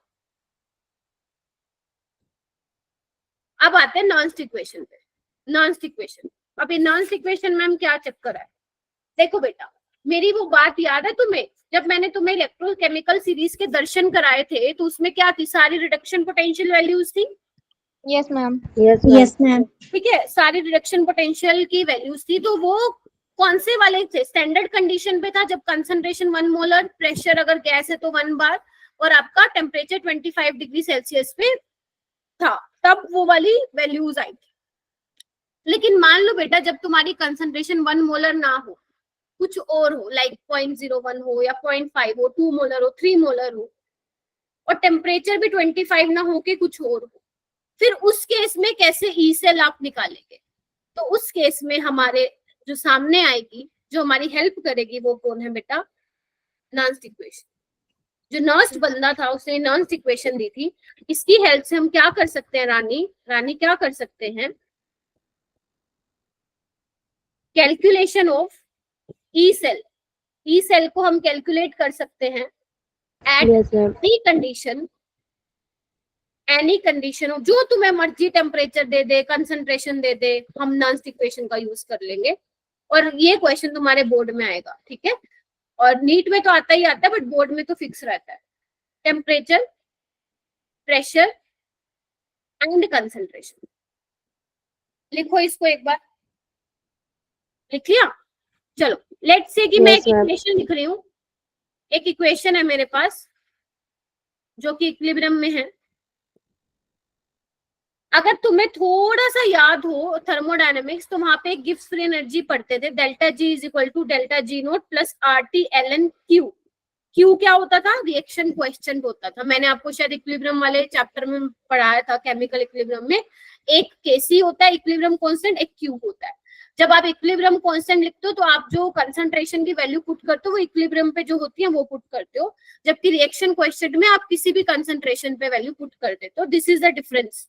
अब आते हैं नॉन स्टिक इक्वेशन पे। नॉन स्टिक इक्वेशन, अब ये नॉन स्टिक इक्वेशन मैम क्या चक्कर है, देखो बेटा, मेरी वो बात याद है तुम्हें, जब मैंने तुम्हें इलेक्ट्रोकेमिकल सीरीज के दर्शन कराए थे, तो उसमें क्या थी, सारी रिडक्शन पोटेंशियल वैल्यूज थी। Yes ma'am. Yes ma'am. ठीक है, सारी रिडक्शन पोटेंशियल की वैल्यूज थी। तो वो कौन से वाले थे, स्टैंडर्ड कंडीशन पे था, जब कंसंट्रेशन 1 मोलर, प्रेशर अगर गैस है तो 1 बार, और आपका टेम्परेचर 25 डिग्री सेल्सियस पे था, तब वो वाली वैल्यूज आई थी। लेकिन मान लो बेटा, जब तुम्हारी कंसंट्रेशन 1 मोलर ना हो, कुछ और हो, लाइक 0.01 हो या 0.5 हो, 2 मोलर हो, 3 मोलर हो, और टेम्परेचर भी 25 ना हो के कुछ और हो, फिर उस केस में कैसे ई सेल आप निकालेंगे। तो उस केस में हमारे जो सामने आएगी, जो हमारी हेल्प करेगी, वो कौन है बेटा, नॉन्स्ट इक्वेशन। जो नर्स्ट बंदा था उसने नॉन्स्ट इक्वेशन दी थी, इसकी हेल्प से हम क्या कर सकते हैं रानी क्या कर सकते हैं, calculation of E cell. E cell को हम कैलकुलेट कर सकते हैं एट एनी कंडीशन, जो तुम्हें मर्जी टेम्परेचर दे दे, कंसंट्रेशन दे दे, हम नॉन्स्ट इक्वेशन का यूज कर लेंगे। और ये क्वेश्चन तुम्हारे बोर्ड में आएगा, ठीक है। और नीट में तो आता ही आता है, बट बोर्ड में तो फिक्स रहता है, टेम्परेचर, प्रेशर एंड कंसंट्रेशन। लिखो इसको एक बार, लिख लिया। चलो लेट्स से कि मैं एक इक्वेशन लिख रही हूँ, एक इक्वेशन है मेरे पास जो कि इक्विलिब्रियम में है। अगर तुम्हें थोड़ा सा याद हो थर्मोडायनेमिक्स, तो वहां पे गिब्स फ्री एनर्जी पढ़ते थे, delta G is equal to delta G nought plus RT ln Q। Q क्या होता था, रिएक्शन क्वेश्चन होता था। मैंने आपको शायद इक्विलिब्रियम वाले चैप्टर में पढ़ाया था, केमिकल इक्विलिब्रियम में एक Kc होता है इक्विलिब्रियम कांस्टेंट, एक Q होता है। जब आप इक्विलिब्रियम कांस्टेंट लिखते हो तो आप जो कंसंट्रेशन की वैल्यू पुट करते हो वो इक्विलिब्रियम पे जो होती है वो पुट करते हो, जबकि रिएक्शन क्वेश्चन में आप किसी भी कंसंट्रेशन पे वैल्यू पुट कर देते हो। This is the difference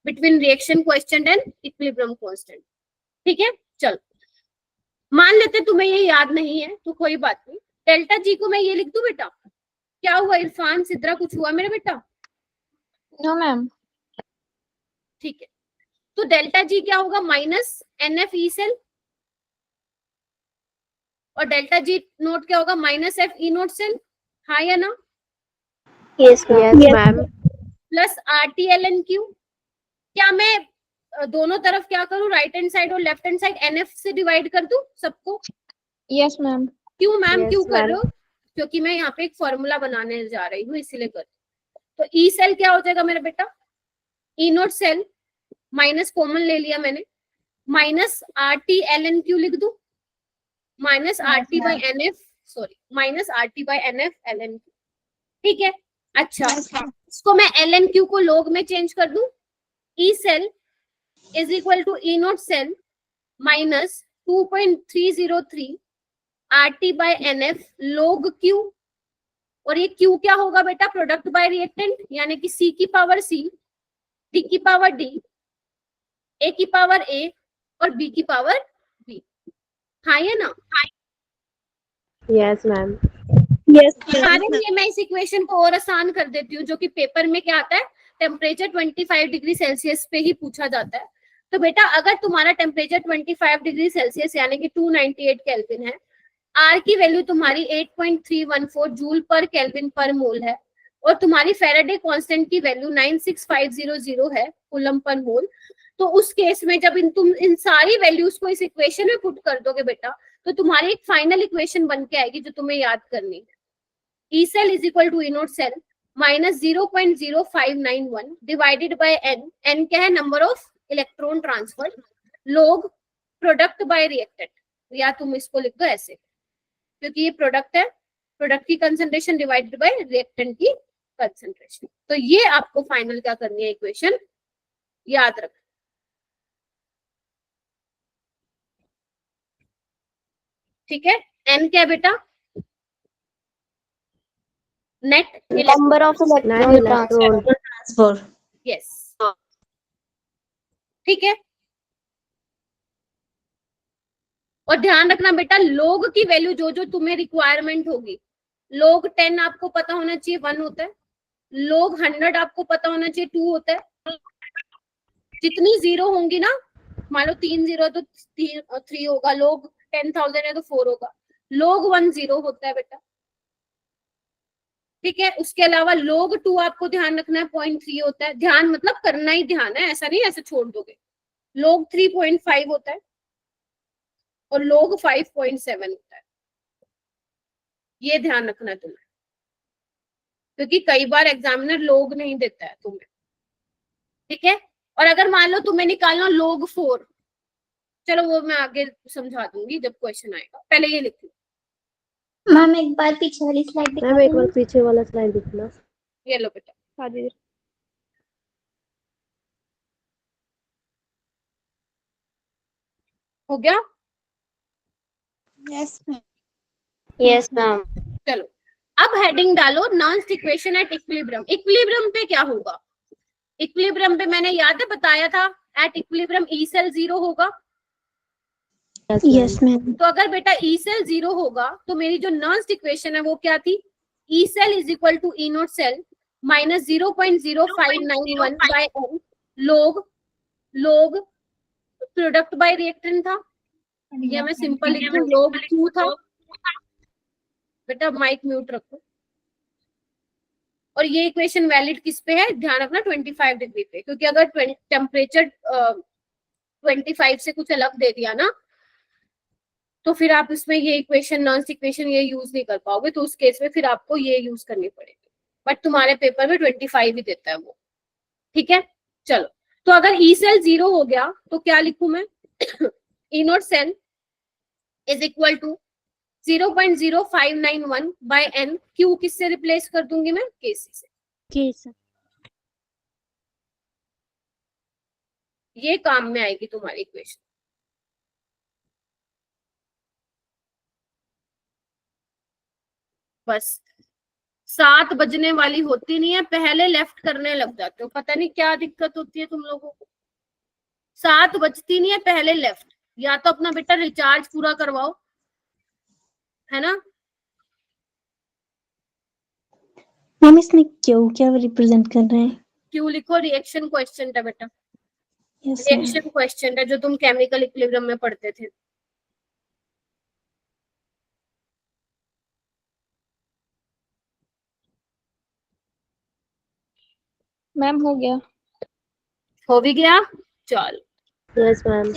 between reaction question and equilibrium constant, ठीक है। चलो मान लेते तुम्हें ये याद नहीं है तो कोई बात नहीं, डेल्टा जी को मैं ये लिख दूं बेटा। क्या हुआ इरफान, सिद्रा, कुछ हुआ मेरे बेटा? No ma'am. ठीक है, तो डेल्टा जी क्या होगा, माइनस NF ई सेल, और डेल्टा जी नोट क्या होगा, minus F E nought cell, हाँ या ना? Yes ma'am. Plus RT ln Q। क्या मैं दोनों तरफ क्या करूं, राइट हैंड साइड और लेफ्ट हैंड साइड NF से डिवाइड कर दूं सबको? Yes ma'am. क्यों मैम, Yes, क्यों कर रहे ma'am. हो? क्योंकि मैं यहाँ पे एक फॉर्मूला बनाने जा रही हूँ, इसीलिए कर। तो ई सेल क्या हो जाएगा मेरा बेटा, ई नोट सेल माइनस कॉमन ले लिया मैंने, माइनस RT ln Q लिख दूं, minus RT by NF, sorry minus RT by NF ln Q, ठीक है। अच्छा, इसको मैं ln Q को log में चेंज कर दूं, E cell is equal to E nought cell minus 2.303 RT by NF log Q, और ये Q क्या होगा बेटा, प्रोडक्ट बाय रिएक्टेंट, यानी कि C की पावर C, D की पावर D, A की पावर A और B की पावर B। हाँ है ना? Yes ma'am. तुम्हारे लिए मैं इस इक्वेशन को और आसान कर देती हूँ, जो कि पेपर में क्या आता है, टेम्परेचर 25 डिग्री सेल्सियस पे ही पूछा जाता है। तो बेटा अगर तुम्हारा टेम्परेचर 25 डिग्री सेल्सियस यानी कि 298 केल्विन है, आर की वैल्यू तुम्हारी 8.314 जूल पर केल्विन पर मोल है, और तुम्हारी फेराडे कांस्टेंट की वैल्यू 96500 है कूलम पर मोल, तो उस केस में जब तुम इन सारी वैल्यूज को इस इक्वेशन में पुट कर दोगे बेटा, तो तुम्हारी एक फाइनल इक्वेशन बन के आएगी जो तुम्हें याद करनी है। E cell is equal to E naught cell minus 0.0591 divided by n, n क्या है, number of electron transfer, log product by reactant, या तुम इसको लिख दो ऐसे, क्योंकि ये प्रोडक्ट है, प्रोडक्ट की कंसंट्रेशन डिवाइडेड बाय रिएक्टेंट की कंसंट्रेशन। तो ये आपको फाइनल क्या करनी है इक्वेशन याद रख। ठीक है, n क्या है बेटा, net number of electron transfer. Yes, ठीक है। और ध्यान रखना बेटा, लोग की वैल्यू जो जो तुम्हें रिक्वायरमेंट होगी, लोग 10 आपको पता होना चाहिए 1 होता है, लोग 100 आपको पता होना चाहिए 2 होता है, जितनी जीरो होंगी ना, मान लो 3 जीरो तो 3 होगा, लोग 10,000 है तो 4 होगा, लोग 1 0 होता है बेटा। ठीक है, उसके अलावा लोग 2 आपको ध्यान रखना है 0.3 होता है, ध्यान मतलब करना ही ध्यान है, ऐसा नहीं ऐसे छोड़ दोगे। लोग 3.5 होता है और लोग 5.7 होता है, ये ध्यान रखना है तुम्हें, क्योंकि कई बार एग्जामिनर लोग नहीं देता है तुम्हें। ठीक है, और अगर मान लो तुम्हें निकालना लोग 4, चलो वो मैं आगे समझा दूंगी जब क्वेश्चन आएगा, पहले ये लिख लो। मैम एक बार पीछे वाली स्लाइड दिखा मैम एक बार देना। पीछे वाला स्लाइड दिखना। ये लो बेटा, हाँ दीदी। हो गया? Yes ma'am. चलो अब हेडिंग डालो, Nernst equation at equilibrium. Equilibrium पे क्या होगा, इक्विलिब्रियम पे मैंने याद है बताया था, एट इक्विलिब्रियम ई सेल 0 होगा। Yes ma'am. तो अगर बेटा ई सेल 0 होगा तो मेरी जो नॉन्स्ट इक्वेशन है वो क्या थी, E cell is equal to E nought cell minus 0.0591 by N log product by reactant था, या मैं सिंपल लिख दूं लोग Q था। बेटा माइक म्यूट रखो। और ये इक्वेशन वैलिड किस पे है, ध्यान रखना 25 डिग्री पे, क्योंकि अगर टेम्परेचर 25 से कुछ अलग दे दिया ना, तो फिर आप इसमें ये इक्वेशन नॉन्स्ट इक्वेशन ये यूज नहीं कर पाओगे, तो उस केस में फिर आपको ये यूज करनी पड़ेगी, बट तुम्हारे पेपर में 25 ही देता है वो। ठीक है, चलो तो अगर ई सेल 0 हो गया तो क्या लिखूं मैं, E nought cell is equal to 0.0591 by N, Q किससे रिप्लेस कर दूंगी मैं, केसी से। ये काम में आएगी तुम्हारी इक्वेशन। बस 7 बजने वाली होती नहीं है, पहले लेफ्ट करने लग जाते हो, पता नहीं क्या दिक्कत होती है तुम लोगों को। 7 बजती नहीं है पहले लेफ्ट, या तो अपना बेटा रिचार्ज पूरा करवाओ, है ना। मैम इसमें क्यों क्या रिप्रेजेंट कर रहे हैं? क्यों लिखो, रिएक्शन क्वेश्चन है बेटा, यस रिएक्शन क्वेश्चन है जो तुम केमिकल इक्विलिब्रियम में पढ़ते थे। मैम हो गया। हो भी गया, चल। Yes ma'am.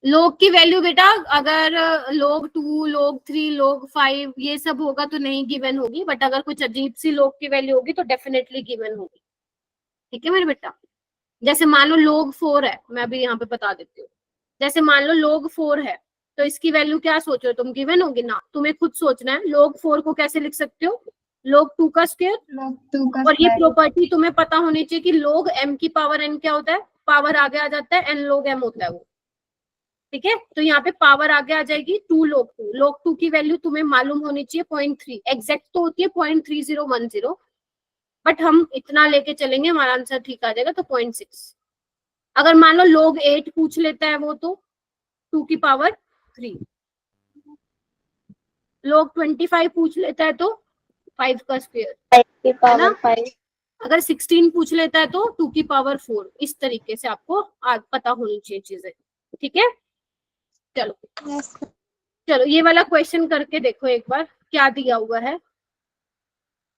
लोग की वैल्यू बेटा अगर लोग 2, लोग 3, लोग 5 ये सब होगा तो नहीं गिवन होगी, बट अगर कुछ अजीब सी लोग की वैल्यू होगी तो डेफिनेटली गिवन होगी। ठीक है मेरे बेटा, जैसे मान लो लोग 4 है, मैं अभी यहाँ पे बता देती हूँ, जैसे मान लो लोग 4 है तो इसकी वैल्यू क्या सोच रहे हो तुम, गिवन होगी ना, तुम्हें खुद सोचना है लोग 4 को कैसे लिख सकते हो, लोग 2 का स्क्वायर, लोग 2 का और ये स्क्वायर। प्रॉपर्टी तुम्हें पता होनी चाहिए कि लोग m की पावर n क्या होता है, पावर आगे आ जाता है n लोग m होता है वो। ठीक है, तो यहाँ पे पावर आगे आ जाएगी 2 log 2 की वैल्यू तुम्हें मालूम होनी चाहिए 0.3, एग्जैक्ट तो होती है 0.3010, बट हम इतना लेके चलेंगे, हमारा आंसर ठीक आ जाएगा, तो 0.6। अगर मान लो log 8 पूछ लेता है वो, तो 2 की पावर 3, log 25 पूछ लेता है तो 5 का स्क्वायर, 5 की है पावर ना? 5। अगर 16 पूछ लेता है तो 2 की पावर 4। इस तरीके से आपको पता होनी चाहिए चीजें, ठीक है? चलो यस चलो ये वाला क्वेश्चन करके देखो एक बार क्या दिया हुआ है।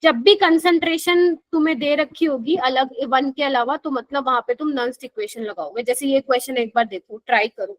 जब भी कंसंट्रेशन तुम्हें दे रखी होगी अलग 1 के अलावा, तो मतलब वहां पे तुम नॉन्स्ट इक्वेशन लगाओगे। जैसे ये क्वेश्चन एक बार देखो, ट्राई करो।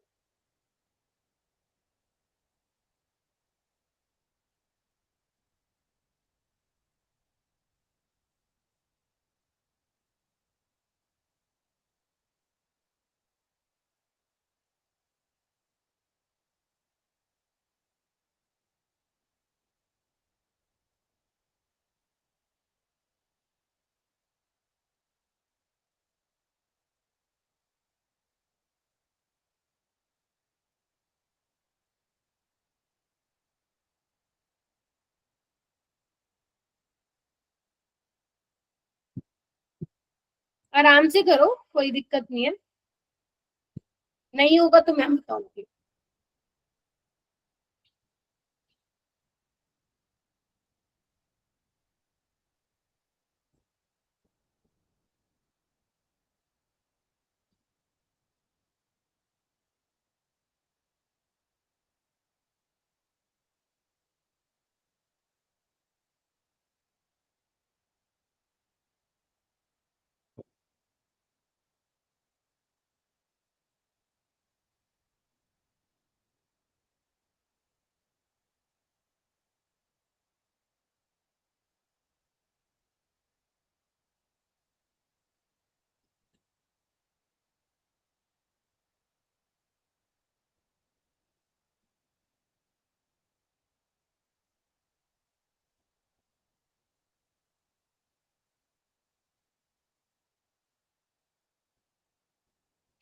आराम से करो, कोई दिक्कत नहीं है, नहीं होगा तो मैं बताऊंगी।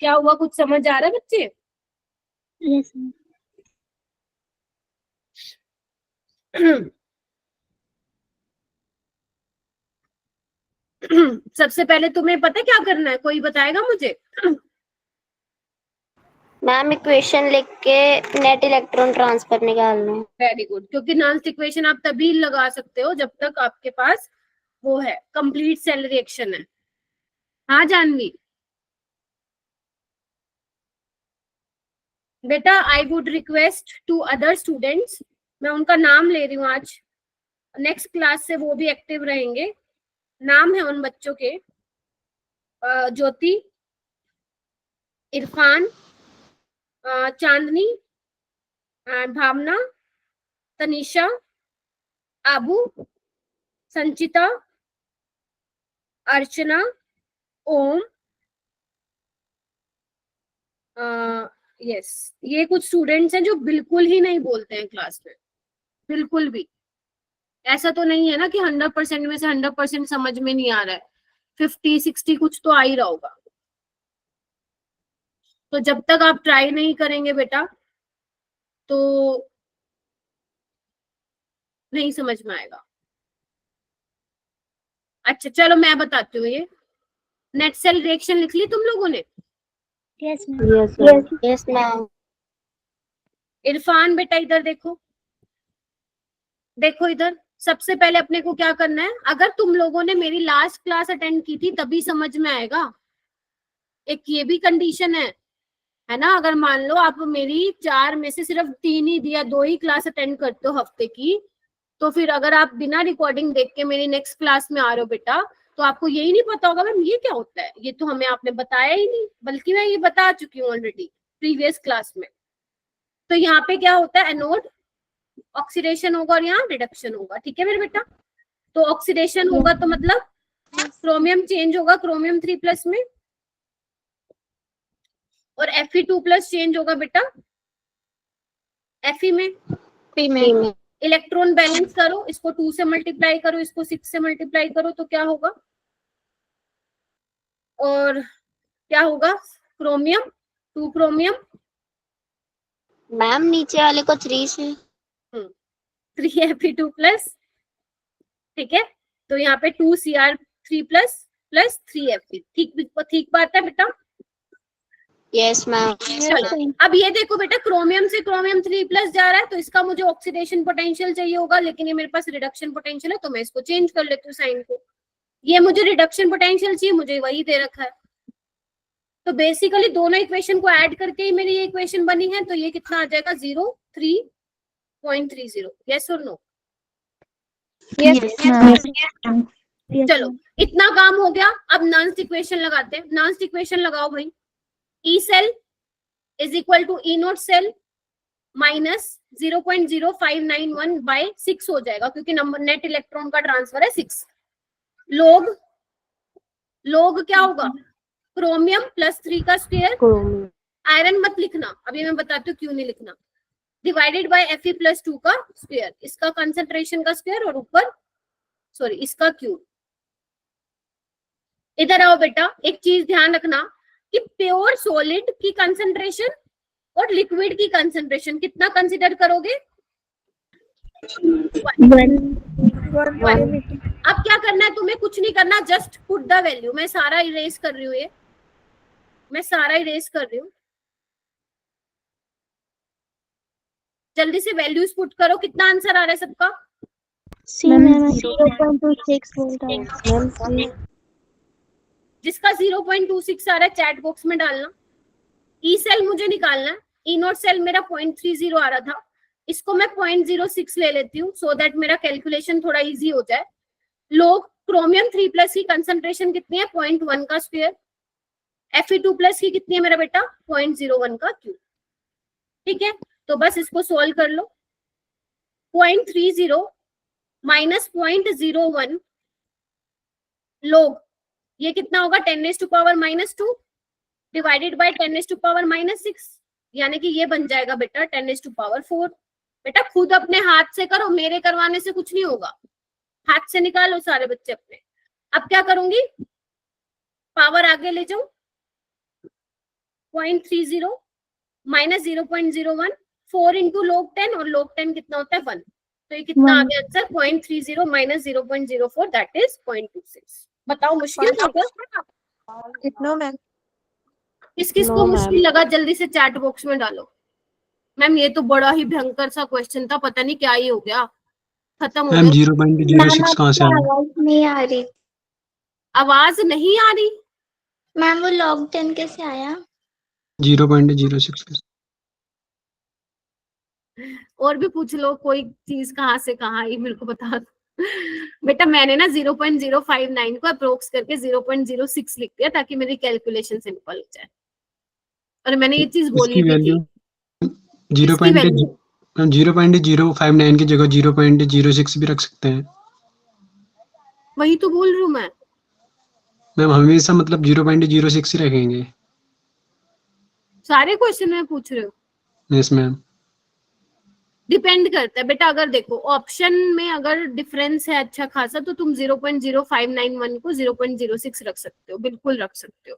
क्या हुआ, कुछ समझ आ रहा है बच्चे? यस सबसे पहले तुम्हें पता है क्या करना है, कोई बताएगा मुझे? मैम, इक्वेशन लिख के नेट इलेक्ट्रॉन ट्रांसफर निकालना है। वेरी गुड, क्योंकि नॉन्स्ट इक्वेशन आप तभी लगा सकते हो जब तक आपके पास वो है, कंप्लीट सेल रिएक्शन है। हाँ जानवी बेटा, I would request to other students, मैं उनका नाम ले रही हूँ आज, नेक्स्ट क्लास से वो भी एक्टिव रहेंगे। नाम है उन बच्चों के ज्योति, इरफान, चांदनी, भावना, तनिषा, आबू, संचिता, अर्चना, ओम, यस, ये कुछ स्टूडेंट्स हैं जो बिल्कुल ही नहीं बोलते हैं क्लास में, बिल्कुल भी। ऐसा तो नहीं है ना कि 100% में से 100% समझ में नहीं आ रहा है, 50-60 कुछ तो आ ही रहा होगा। तो जब तक आप ट्राई नहीं करेंगे बेटा तो नहीं समझ में आएगा। अच्छा चलो मैं बताती हूँ, ये नेट सेल रिएक्शन लिख ली तुम लोगों ने? Yes ma'am. Yes ma'am. Irfan बेटा इधर देखो, देखो इधर, सबसे पहले अपने को क्या करना है, अगर तुम लोगों ने मेरी लास्ट क्लास अटेंड की थी तभी समझ में आएगा। एक ये भी कंडीशन है ना? अगर मान लो आप मेरी 4 में से सिर्फ 3 ही या 2 ही क्लास अटेंड करते हो हफ्ते की, तो फिर अगर आप बिना रिकॉर्डिंग देख के मेरी नेक्स्ट क्लास में आ रहे हो बेटा, तो आपको यही नहीं पता होगा मैम ये क्या होता है, ये तो हमें आपने बताया ही नहीं, बल्कि मैं ये बता चुकी हूँ ऑलरेडी प्रीवियस क्लास में। तो यहाँ पे क्या होता है, एनोड ऑक्सीडेशन होगा और यहाँ रिडक्शन होगा, ठीक है मेरे बेटा? तो ऑक्सीडेशन होगा तो मतलब क्रोमियम चेंज होगा क्रोमियम 3+ में, और Fe2+ चेंज होगा बेटा Fe में। पी में इलेक्ट्रॉन बैलेंस करो, इसको 2 से मल्टीप्लाई करो, इसको 6 से मल्टीप्लाई करो, तो क्या होगा? और क्या होगा? क्रोमियम 2 क्रोमियम मैम नीचे वाले को 3 से 3Fe2+, ठीक है, तो यहाँ पे 2Cr3+ प्लस 3Fe। ठीक बात है बेटा? Yes ma'am. चलो अब ये देखो बेटा, क्रोमियम से क्रोमियम 3+ जा रहा है, तो इसका मुझे ऑक्सीडेशन पोटेंशियल चाहिए होगा, लेकिन ये मेरे पास रिडक्शन पोटेंशियल है, तो मैं इसको चेंज कर लेती हूँ साइन को। ये मुझे रिडक्शन पोटेंशियल चाहिए, मुझे वही दे रखा है। तो बेसिकली दोनों इक्वेशन को ऐड करके ही मेरी ये इक्वेशन बनी है, तो ये कितना आ जाएगा 0.30। यस और नो? चलो इतना काम हो गया। अब नॉन्स्ट इक्वेशन लगाते हैं। नॉन्स्ट इक्वेशन लगाओ भाई। E cell is equal to E nought cell minus 0.0591 by 6 हो जाएगा, क्योंकि नंबर नेट इलेक्ट्रॉन का ट्रांसफर है 6। लोग क्या होगा? क्रोमियम +3 का स्क्वायर, आयरन मत लिखना, अभी मैं बताती हूँ क्यों नहीं लिखना, डिवाइडेड बाय Fe+2 का स्क्वायर, इसका कंसंट्रेशन का स्क्वायर और ऊपर सॉरी इसका क्यूब। इधर आओ बेटा, एक चीज ध्यान रखना कि प्योर सॉलिड की कंसंट्रेशन और लिक्विड की कंसंट्रेशन कितना कंसीडर करोगे? 1। अब क्या करना है तुम्हें? कुछ नहीं करना, जस्ट पुट द वैल्यू। मैं सारा इरेज कर रही हूँ, ये मैं सारा इरेज कर रही हूँ। जल्दी से वैल्यूज पुट करो। कितना आंसर आ रहा है सबका? 0.26 जिसका 0.26 आ रहा है चैट बॉक्स में डालना। ई सेल मुझे निकालना है। ई नोट सेल मेरा 0.30 आ रहा था, इसको मैं 0.06 ले लेती हूँ, सो दैट मेरा कैलकुलेशन थोड़ा इजी हो जाए। लोग क्रोमियम 3+ की कंसंट्रेशन कितनी है? 0.1 का स्क्वायर। Fe2+ की कितनी है मेरा बेटा? 0.01 का क्यूब। ठीक है, तो बस इसको सोल्व कर लो। 0.30 माइनस 0.01 लोग, ये कितना होगा? 10⁻⁻² डिवाइडेड बाय 10⁻⁻6, यानी कि ये बन जाएगा बेटा 10⁻⁴। बेटा खुद अपने हाथ से करो, मेरे करवाने से कुछ नहीं होगा। हाथ से निकालो सारे बच्चे अपने। अब क्या करूंगी? पावर आगे ले जाऊं। 0.30 माइनस 0.01, 4 इंटू log 10, और log 10 कितना होता है? 1। तो ये कितना आ गया आंसर? 0.30 minus 0.04, that is 0.26। बताओ मुश्किल होगा? कितना मैम? किसको मुश्किल लगा जल्दी से चैट बॉक्स में डालो। मैम ये तो बड़ा ही भयंकर सा क्वेश्चन था, पता नहीं क्या ही हो गया, खत्म हो मैम गया। 0.06 कहाँ से आया? नहीं आ रही आवाज नहीं आ रही? मैम, वो log 10 कैसे आया? 0.06। और भी पूछ लो, कोई चीज कहाँ से कहाँ आई मेरे को बता दो। बेटा मैंने ना 0.059 को अप्रोक्स करके 0.06 लिख दिया, ताकि मेरी कैलकुलेशन सिंपल हो जाए। और मैंने ये चीज बोली भी थी। 0.059 की जगह 0.06 भी रख सकते हैं। वही तो बोल रही हूँ मैं। मैम हमेशा मतलब 0.06 ही रखेंगे। सारे क्वेश्चन में पूछ रहे हो? Yes ma'am. डिपेंड करता है बेटा। अगर देखो ऑप्शन में अगर डिफरेंस है अच्छा खासा, तो तुम 0.0591 को 0.06 रख सकते हो, बिल्कुल रख सकते हो।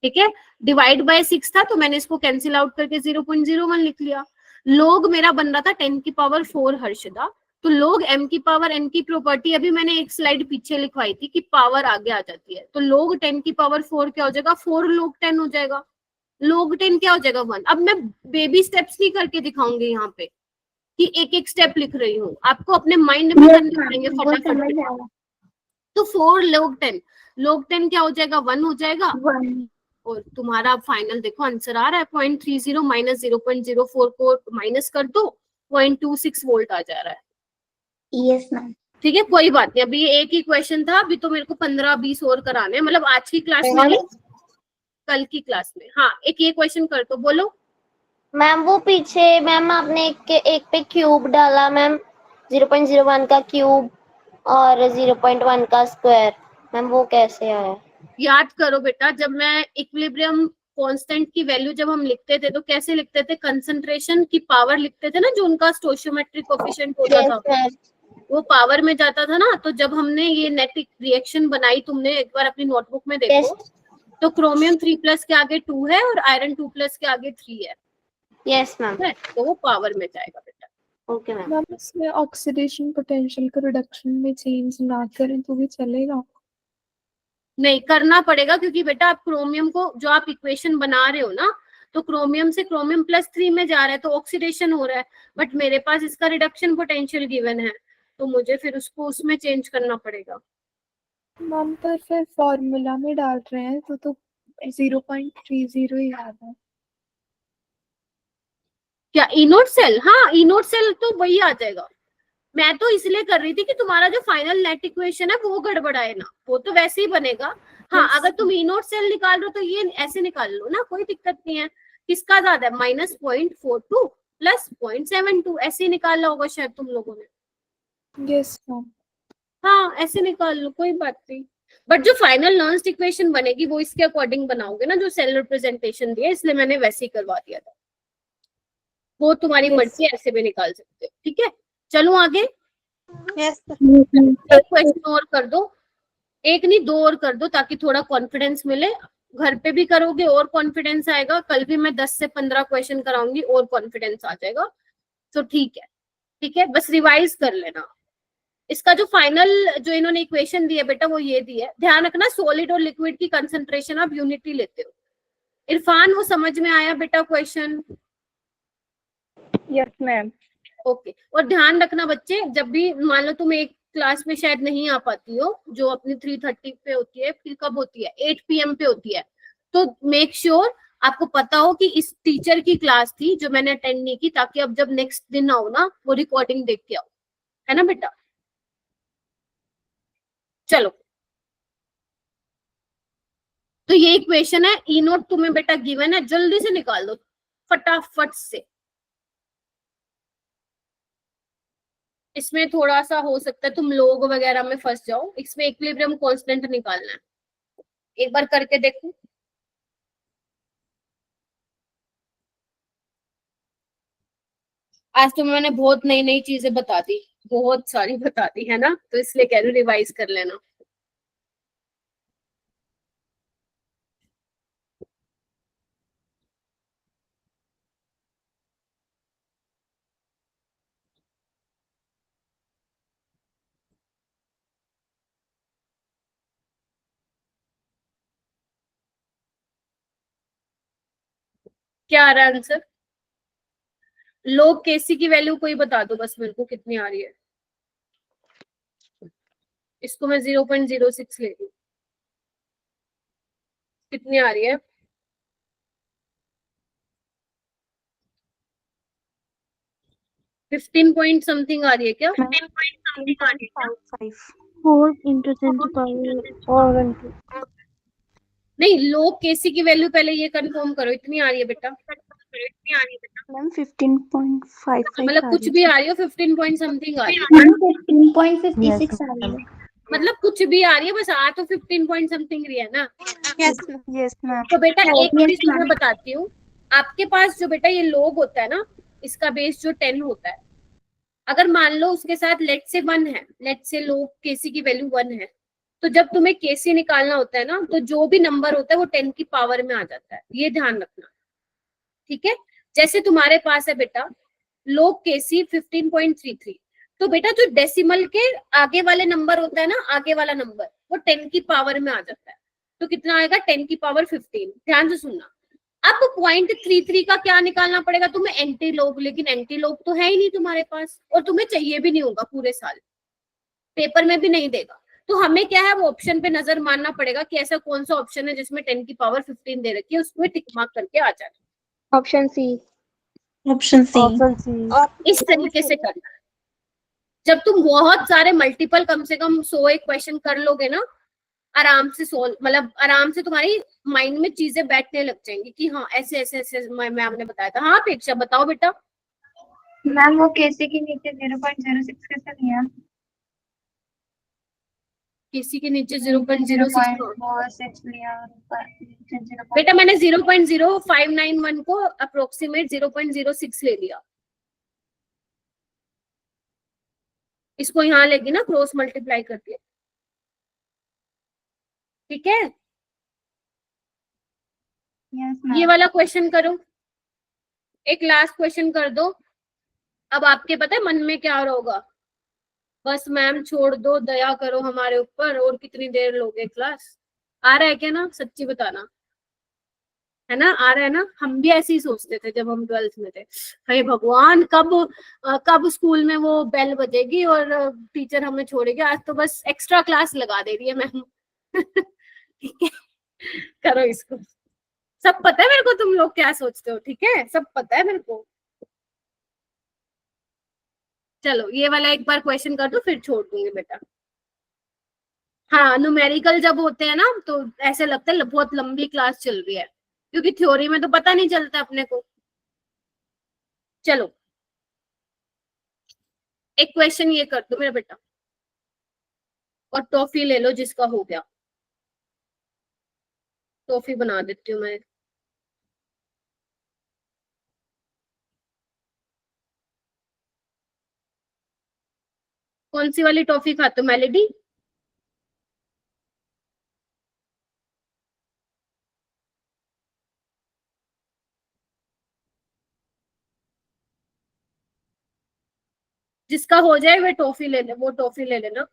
ठीक है, डिवाइड बाय 6 था, तो मैंने इसको कैंसिल आउट करके 0.01 लिख लिया। लोग मेरा बन रहा था 10⁴ हर्षदा, तो लोग m की पावर n की प्रॉपर्टी अभी मैंने एक स्लाइड पीछे लिखवाई थी कि पावर आगे आ जाती है, तो लोग 10⁴ क्या हो जाएगा? 4 लोग 10 हो जाएगा। लोग 10 क्या हो जाएगा? 1। अब मैं बेबी स्टेप्स नहीं करके दिखाऊंगी यहाँ पे कि एक एक स्टेप लिख रही हूँ, आपको अपने माइंड में करने पड़ेंगे फटाफट। तो 4 लोग 10, लोग 10 क्या हो जाएगा? 1 हो जाएगा। और तुम्हारा फाइनल देखो आंसर आ रहा है 0.30 माइनस 0.04 को माइनस कर दो, 0.26 वोल्ट आ जा रहा है। Yes ma'am. ठीक है, कोई बात नहीं। अभी ये एक ही क्वेश्चन था, अभी तो मेरे को 15-20 और कराने हैं, मतलब आज की क्लास में नहीं, कल की क्लास में। हाँ, एक ये क्वेश्चन कर तो बोलो। मैम वो पीछे मैम आपने एक पे क्यूब डाला मैम, 0.01 का क्यूब और 0.1 का स्क्वायर, मैम वो कैसे आया? याद करो बेटा, जब मैं इक्विलिब्रियम कांस्टेंट की वैल्यू जब हम लिखते थे तो कैसे लिखते थे? कंसंट्रेशन की पावर लिखते थे ना, जो उनका स्टोइचियोमेट्रिक कोएफिशिएंट होता था वो पावर में जाता था ना। तो जब हमने ये नेट रिएक्शन बनाई, तुमने एक बार अपनी नोटबुक में देखो, तो क्रोमियम 3+ के आगे 2 है और आयरन 2+ के आगे 3 है। Yes ma'am. ठीक है, तो वो पावर में जाएगा बेटा। Okay ma'am. मैम इसमें ऑक्सीडेशन पोटेंशियल को रिडक्शन में चेंज ना करें तो भी चलेगा? नहीं करना पड़ेगा, क्योंकि बेटा आप क्रोमियम को जो आप इक्वेशन बना रहे हो ना, तो क्रोमियम से क्रोमियम +3 में जा रहा है तो ऑक्सीडेशन हो रहा है, बट मेरे पास इसका रिडक्शन पोटेंशियल गिवन है, तो मुझे फिर उसको उसमें चेंज करना पड़ेगा। मैम पर फिर फॉर्मूला में डाल रहे हैं तो 0.30 ही आ रहा है। क्या इनोट सेल? हाँ इनोट सेल तो वही आ जाएगा। मैं तो इसलिए कर रही थी कि तुम्हारा जो फाइनल नेट इक्वेशन है वो गड़बड़ाए ना, वो तो वैसे ही बनेगा। हाँ Yes. अगर तुम इनोट सेल निकाल रहे हो तो ये ऐसे निकाल लो ना, कोई दिक्कत नहीं है। किसका ज्यादा है? -0.42 + 0.72, ऐसे ही निकाला होगा शायद तुम लोगों ने। Yes ma'am. हाँ ऐसे निकाल लो, कोई बात नहीं। बट जो फाइनल नॉन्स्ट इक्वेशन बनेगी वो इसके अकॉर्डिंग बनाओगे ना, जो सेल रिप्रेजेंटेशन दिया, इसलिए मैंने वैसे ही करवा दिया था। वो तुम्हारी Yes. मर्जी, ऐसे भी निकाल सकते हो। ठीक है, चलो आगे। यस एक क्वेश्चन और कर दो, एक नहीं 2 और कर दो, ताकि थोड़ा कॉन्फिडेंस मिले। घर पे भी करोगे और कॉन्फिडेंस आएगा, कल भी मैं 10 से 15 क्वेश्चन कराऊंगी और कॉन्फिडेंस आ जाएगा। तो ठीक है, ठीक है, बस रिवाइज कर लेना। इसका जो फाइनल जो इन्होंने इक्वेशन दी है बेटा वो ये दी है। ध्यान रखना सॉलिड और लिक्विड की कंसंट्रेशन आप यूनिटी लेते हो। इरफान वो समझ में आया बेटा क्वेश्चन? Yes ma'am. ओके, और ध्यान रखना बच्चे, जब भी मान लो तुम एक क्लास में शायद नहीं आ पाती हो, जो अपनी 3:30 पे होती है, फिर कब होती है? 8 PM पे होती है, तो मेक श्योर आपको पता हो कि इस टीचर की क्लास थी जो मैंने अटेंड नहीं की, ताकि अब जब नेक्स्ट दिन आओ ना वो रिकॉर्डिंग देख के आओ, है ना बेटा? चलो, तो ये इक्वेशन है, ई नोट तुम्हें बेटा गिवन है, जल्दी से निकाल दो फटाफट से। इसमें थोड़ा सा हो सकता है तुम लोग वगैरह में फंस जाओ, इसमें इक्विलिब्रियम कांस्टेंट निकालना है। एक बार करके देखो। आज तुम्हें मैंने बहुत नई नई चीजें बता दी, बहुत सारी बता दी है ना, तो इसलिए कह रही हूँ रिवाइज कर लेना। क्या आ रहा है आंसर? लोग केसी की वैल्यू कोई बता दो बस मेरे को, कितनी आ रही है। इसको मैं 0.06 ले रही हूँ, कितनी आ रही है? 15 पॉइंट समथिंग आ रही है क्या? 4 into 10 to power और 1 नहीं, लोग केसी की वैल्यू पहले ये कंफर्म करो, इतनी आ रही है बेटा? मैम 15.55 मतलब कुछ भी आ रही हो, 15 पॉइंट समथिंग आ रही है, 15.56 आ रही है। मतलब कुछ भी आ रही है, बस आ तो 15 पॉइंट समथिंग रही है ना। Yes ma'am. तो बेटा एक चीज तुम्हें बताती हूँ, आपके पास जो बेटा ये लोग होता है ना, इसका बेस जो 10 होता है, अगर मान लो उसके साथ लेट से 1 है, लेट से लोग केसी की वैल्यू 1 है, तो जब तुम्हें केसी निकालना होता है ना, तो जो भी नंबर होता है वो 10 की पावर में आ जाता है, ये ध्यान रखना। ठीक है, जैसे तुम्हारे पास है बेटा लोग केसी 15.33, तो बेटा जो डेसिमल के आगे वाले नंबर होता है ना, आगे वाला नंबर वो 10 की पावर में आ जाता है, तो कितना आएगा? 10 की पावर 15। ध्यान से सुनना। अब 0.33 का क्या निकालना पड़ेगा तुम्हें? एंटी लोग, लेकिन एंटी लोग तो है ही नहीं तुम्हारे पास, और तुम्हें चाहिए भी नहीं होगा पूरे साल, पेपर में भी नहीं देगा। तो हमें क्या है, वो ऑप्शन पे नजर मारना पड़ेगा कि ऐसा कौन सा ऑप्शन है जिसमें 10 की पावर 15 दे रखी है, उसमें टिक मार्क करके आ जाना। Option C. Option C. इस तरीके से करना है। जब तुम बहुत सारे मल्टीपल कम से कम 100 एक क्वेश्चन कर लोगे ना, आराम से सोल्व, मतलब आराम से तुम्हारी माइंड में चीजें बैठने लग जाएंगी कि हाँ ऐसे ऐसे ऐसे मैं आपने बताया था। हाँ अपेक्षा बताओ बेटा। मैम वो केसी के नीचे 0.06 कैसे लिया? किसी के नीचे 0.06 0.06 लिया और ऊपर नीचे 0. बेटा मैंने 0.0591 को अप्रोक्सीमेट 0.06 ले लिया। इसको यहाँ लेगी ना, क्रॉस मल्टीप्लाई करके। ठीक है, यस ये मैम. वाला क्वेश्चन करो। एक लास्ट क्वेश्चन कर दो। अब आपके पता है मन में क्या हो रहा होगा, बस मैम छोड़ दो, दया करो हमारे ऊपर, और कितनी देर लोगे क्लास। आ रहा है क्या ना, सच्ची बताना, है ना, आ रहा है ना। हम भी ऐसे ही सोचते थे जब हम 12th में थे, हे भगवान कब स्कूल में वो बेल बजेगी और टीचर हमें छोड़ेगी। आज तो बस एक्स्ट्रा क्लास लगा दे रही है मैम। ठीक है, करो इसको। सब पता है मेरे को तुम लोग क्या सोचते हो, ठीक है, सब पता है मेरे को। चलो ये वाला एक बार क्वेश्चन कर दो, फिर छोड़ दूंगी बेटा। हाँ, न्यूमेरिकल जब होते हैं ना तो ऐसे लगता है बहुत लंबी क्लास चल रही है, क्योंकि थ्योरी में तो पता नहीं चलता अपने को। चलो एक क्वेश्चन ये कर दो मेरा बेटा, और टॉफी ले लो जिसका हो गया। टॉफी बना देती हूँ मैं। कौन सी वाली टॉफी खाते हो, मेलेडी? जिसका हो जाए वो टॉफी ले ले, वो टॉफी ले लेना।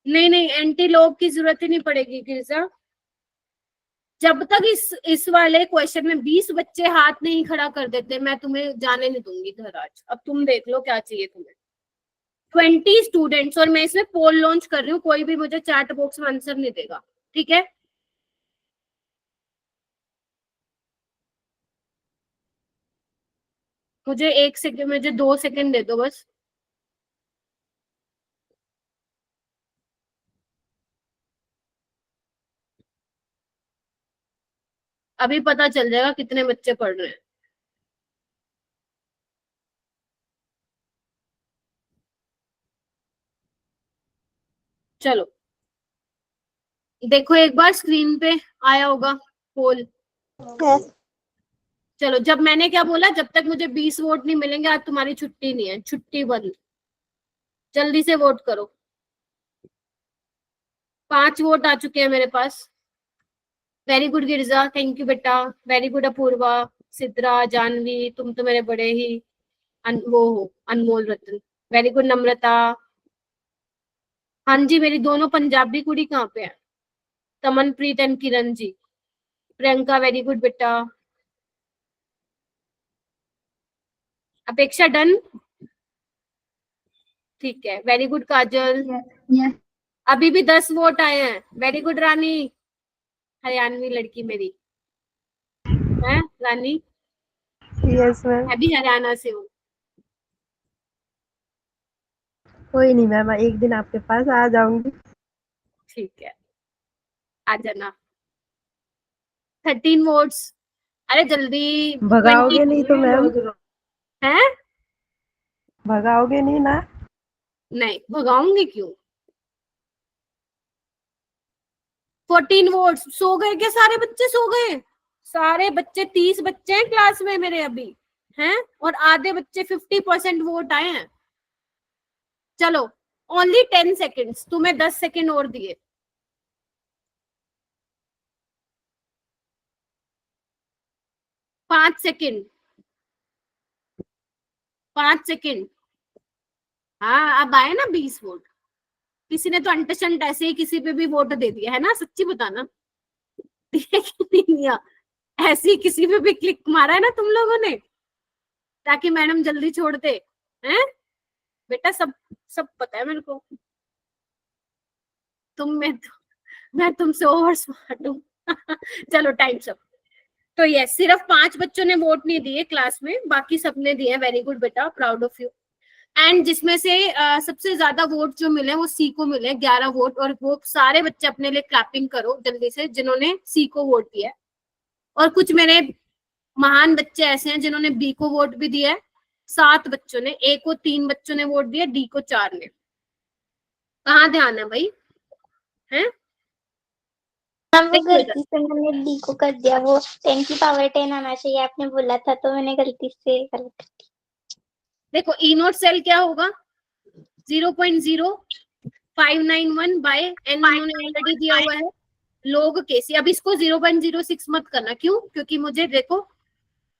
नहीं नहीं, एंटी लॉग की जरूरत ही नहीं पड़ेगी गिरजा। जब तक इस वाले क्वेश्चन में 20 बच्चे हाथ नहीं खड़ा कर देते, मैं तुम्हें जाने नहीं दूंगी घर आज। अब तुम देख लो क्या चाहिए तुम्हें। 20 स्टूडेंट्स, और मैं इसमें पोल लॉन्च कर रही हूँ, कोई भी मुझे चैट बॉक्स में आंसर नहीं देगा, ठीक है। मुझे 1 सेकंड, मुझे 2 सेकंड दे दो बस। अभी पता चल जाएगा कितने बच्चे पढ़ रहे हैं। चलो देखो एक बार स्क्रीन पे आया होगा पोल। चलो, जब मैंने क्या बोला, जब तक मुझे 20 वोट नहीं मिलेंगे आज तुम्हारी छुट्टी नहीं है, छुट्टी बंद। जल्दी से वोट करो। 5 वोट आ चुके हैं मेरे पास। Very good Girja, thank you बेटा। वेरी गुड अपूर्वा, सिद्रा, जानवी, तुम तो मेरे बड़े ही वो हो, अनमोल रतन। वेरी गुड नम्रता। हाँ जी, मेरी दोनों पंजाबी कुड़ी कहाँ पे है? Tamanpreet and Kiran ji. Priyanka, very good बेटा। अपेक्षा डन, ठीक है, वेरी गुड काजल। Yes. अभी भी 10 वोट आए हैं। वेरी गुड रानी, हरियाणवी लड़की मेरी है रानी। Yes ma'am. मैं भी हरियाणा से हूँ। कोई नहीं मैम, एक दिन आपके पास आ जाऊंगी। ठीक है, आ जाना। 13 वोट्स। अरे जल्दी। भगाओगे 20 नहीं तो मैम? है? भगाओगे नहीं ना? नहीं भगाऊंगी क्यों। 14 वोट्स। सो गए क्या सारे बच्चे, सो गए सारे बच्चे? 30 बच्चे हैं क्लास में मेरे अभी, हैं, और आधे बच्चे 50% वोट आए हैं। चलो ओनली 10 सेकेंड्स, तुम्हें 10 सेकेंड और दिए। 5 सेकेंड, 5 सेकेंड। हाँ अब आए ना 20 वोट। किसी ने तो अंटशंट ऐसे ही किसी पे भी वोट दे दिया है ना, सच्ची बताना। ऐसे ही किसी पे भी क्लिक मारा है ना तुम लोगों ने, ताकि मैडम जल्दी छोड़ दे। हैं बेटा, सब सब पता है मेरे को। मैं तुमसे ओवर स्मार्ट हूँ। चलो टाइम सब। तो ये सिर्फ 5 बच्चों ने वोट नहीं दिए क्लास में, बाकी सबने दिए। वेरी गुड बेटा, प्राउड ऑफ यू। एंड जिसमें से सबसे ज्यादा वोट जो मिले वो सी को मिले, 11 वोट। और वो सारे बच्चे अपने लिए क्लैपिंग करो जल्दी से जिन्होंने सी को वोट दिया है। और कुछ मेरे महान बच्चे ऐसे हैं जिन्होंने बी को वोट भी दिया है। 7 बच्चों ने, ए को 3 बच्चों ने वोट दिया, डी को 4 ने। कहाँ ध्यान है भाई, है? मैम वो देखो इधर, गलती से मैंने डी को कर दिया, वो 10 की पावर 10 आना चाहिए आपने बोला था, तो मैंने गलती से गलत कर दिया। देखो ई नोट सेल क्या होगा 0.0591 बाय एन उन्होंने ऑलरेडी दिया हुआ है लोग केसी। अब इसको 0.06 मत करना, क्यों? क्योंकि मुझे देखो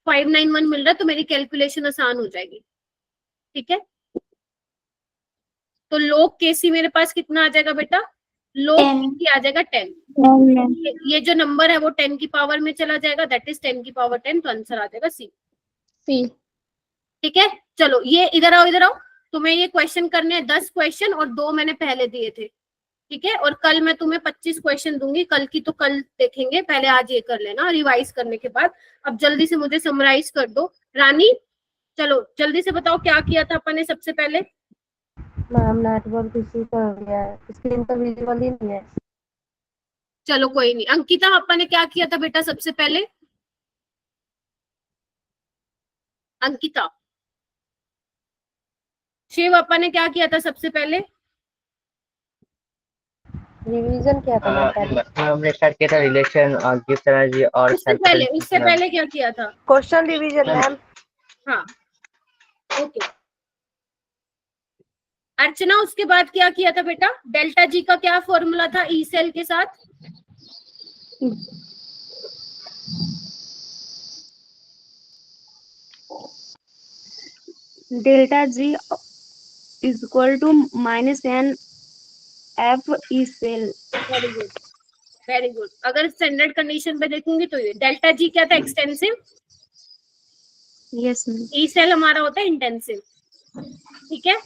591 मिल रहा है तो मेरी कैलकुलेशन आसान हो जाएगी, ठीक है। तो लोग केसी मेरे पास कितना आ जाएगा बेटा? लोग 10। केसी आ जाएगा 10। ये जो नंबर है वो 10 की पावर में चला जाएगा, दैट इज 10 की पावर 10, तो आंसर आ जाएगा सी। सी। ठीक है, चलो ये इधर आओ, इधर आओ। तुम्हें ये क्वेश्चन करने हैं 10 क्वेश्चन, और 2 मैंने पहले दिए थे, ठीक है। और कल मैं तुम्हें 25 क्वेश्चन दूंगी, कल की तो कल देखेंगे, पहले आज ये कर लेना रिवाइज करने के बाद। अब जल्दी से मुझे समराइज कर दो रानी, चलो जल्दी से बताओ क्या किया था अपन ने सबसे पहले। मैम नेटवर्क इशू कर गया है, स्क्रीन पर विजुअल ही नहीं है। चलो कोई नहीं। अंकिता अपन ने क्या किया था बेटा सबसे पहले? अंकिता, शिव अपन ने क्या किया था सबसे पहले? रिवीजन किया था मैम पहले। हमने स्टार्ट किया था रिलेशन गिफ्ट एनर्जी और उससे पहले क्या किया था? Question revision ma'am. हाँ ओके। अर्चना उसके बाद क्या किया था बेटा? डेल्टा जी का क्या फॉर्मूला था ई सेल के साथ? Delta G is equal to -n f E cell. Very good, very good. अगर स्टैंडर्ड कंडीशन पे देखूंगी तो ये डेल्टा जी क्या था? Extensive. Yes ma'am. E cell हमारा होता है इंटेंसिव, ठीक है।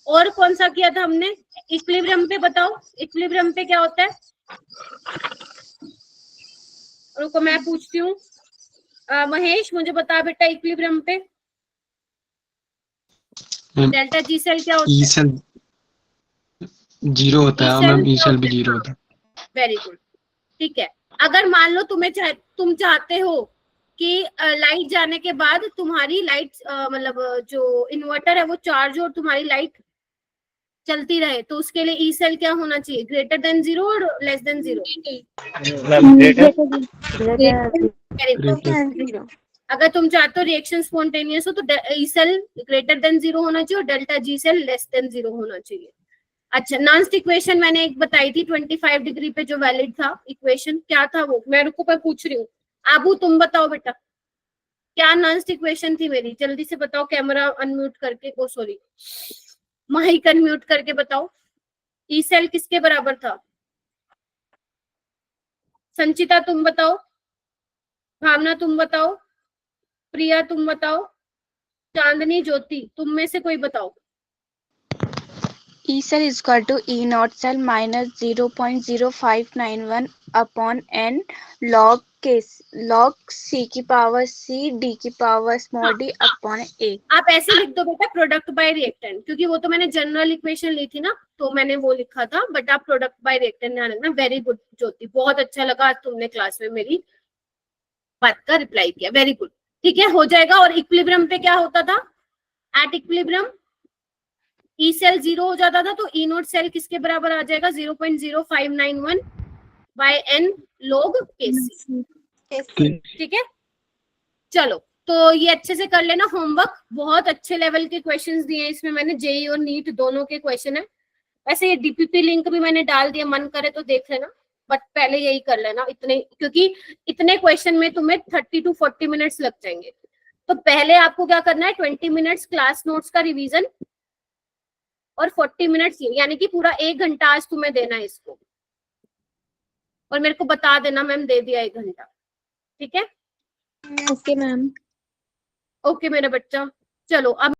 और कौन सा किया था हमने? इक्विलिब्रियम पे बताओ, इक्विलिब्रियम पे क्या होता है? रुको मैं पूछती हूँ, महेश मुझे बता बेटा, इक्विलिब्रियम पे डेल्टा जी सेल क्या होता है? ई सेल 0 होता है मैम, ई सेल भी 0 होता है। वेरी गुड, ठीक है। अगर मान लो तुम चाहते हो कि लाइट जाने के बाद तुम्हारी लाइट मतलब जो इन्वर्टर है वो चार्ज हो और तुम्हारी लाइट चलती रहे, तो उसके लिए ई सेल क्या होना चाहिए? ग्रेटर देन 0 और लेस देन 0? अगर तुम चाहते हो रिएक्शन स्पॉन्टेनियस हो तो ई सेल ग्रेटर देन 0 होना चाहिए और delta G cell less than 0 होना चाहिए। अच्छा, नॉन्स्ट इक्वेशन मैंने एक बताई थी 25 डिग्री पे जो वैलिड था इक्वेशन, क्या था वो? मैं रुको पर पूछ रही हूँ। आबू तुम बताओ बेटा, क्या नॉन्स्ट इक्वेशन थी मेरी? जल्दी से बताओ, कैमरा अनम्यूट करके, ओ सॉरी माइक अनम्यूट करके बताओ। ई सेल किसके बराबर था? संचिता तुम बताओ, भावना तुम बताओ, प्रिया तुम बताओ, चांदनी, ज्योति, तुम में से कोई बताओ। E cell is equal to E naught cell minus 0.0591 upon n log C की पावर C D की power small d upon A। आप ऐसे लिख दो बेटा प्रोडक्ट बाय रिएक्टेंट, क्योंकि वो तो मैंने जनरल इक्वेशन ली थी ना, तो मैंने वो लिखा था, बट आप प्रोडक्ट बाय रिएक्टेंट ध्यान रखना। वेरी गुड ज्योति, बहुत अच्छा लगा आज तुमने क्लास में मेरी बात का रिप्लाई किया, वेरी गुड, ठीक है, हो जाएगा। और इक्विलिब्रियम पे क्या होता था? एट इक्विलिब्रियम ई सेल 0 हो जाता था, तो ई नोट सेल किसके बराबर आ जाएगा? 0.0591 बाय एन लोग केसी, ठीक है। चलो तो ये अच्छे से कर लेना होमवर्क, बहुत अच्छे लेवल के क्वेश्चंस दिए हैं इसमें मैंने, जेई और नीट दोनों के क्वेश्चन है। वैसे ये डीपीपी लिंक भी मैंने डाल दिया, मन करे तो देख लेना, बट पहले यही कर लेना इतने, क्योंकि इतने क्वेश्चन में तुम्हें 30 to 40 मिनट्स लग जाएंगे। तो पहले आपको क्या करना है, 20 मिनट्स क्लास नोट्स का रिवीजन और 40 मिनट्स, यानी कि पूरा 1 घंटा आज तुम्हें देना है इसको, और मेरे को बता देना मैम दे दिया 1 घंटा, ठीक है। Okay ma'am. ओके मेरा बच्चा, चलो अब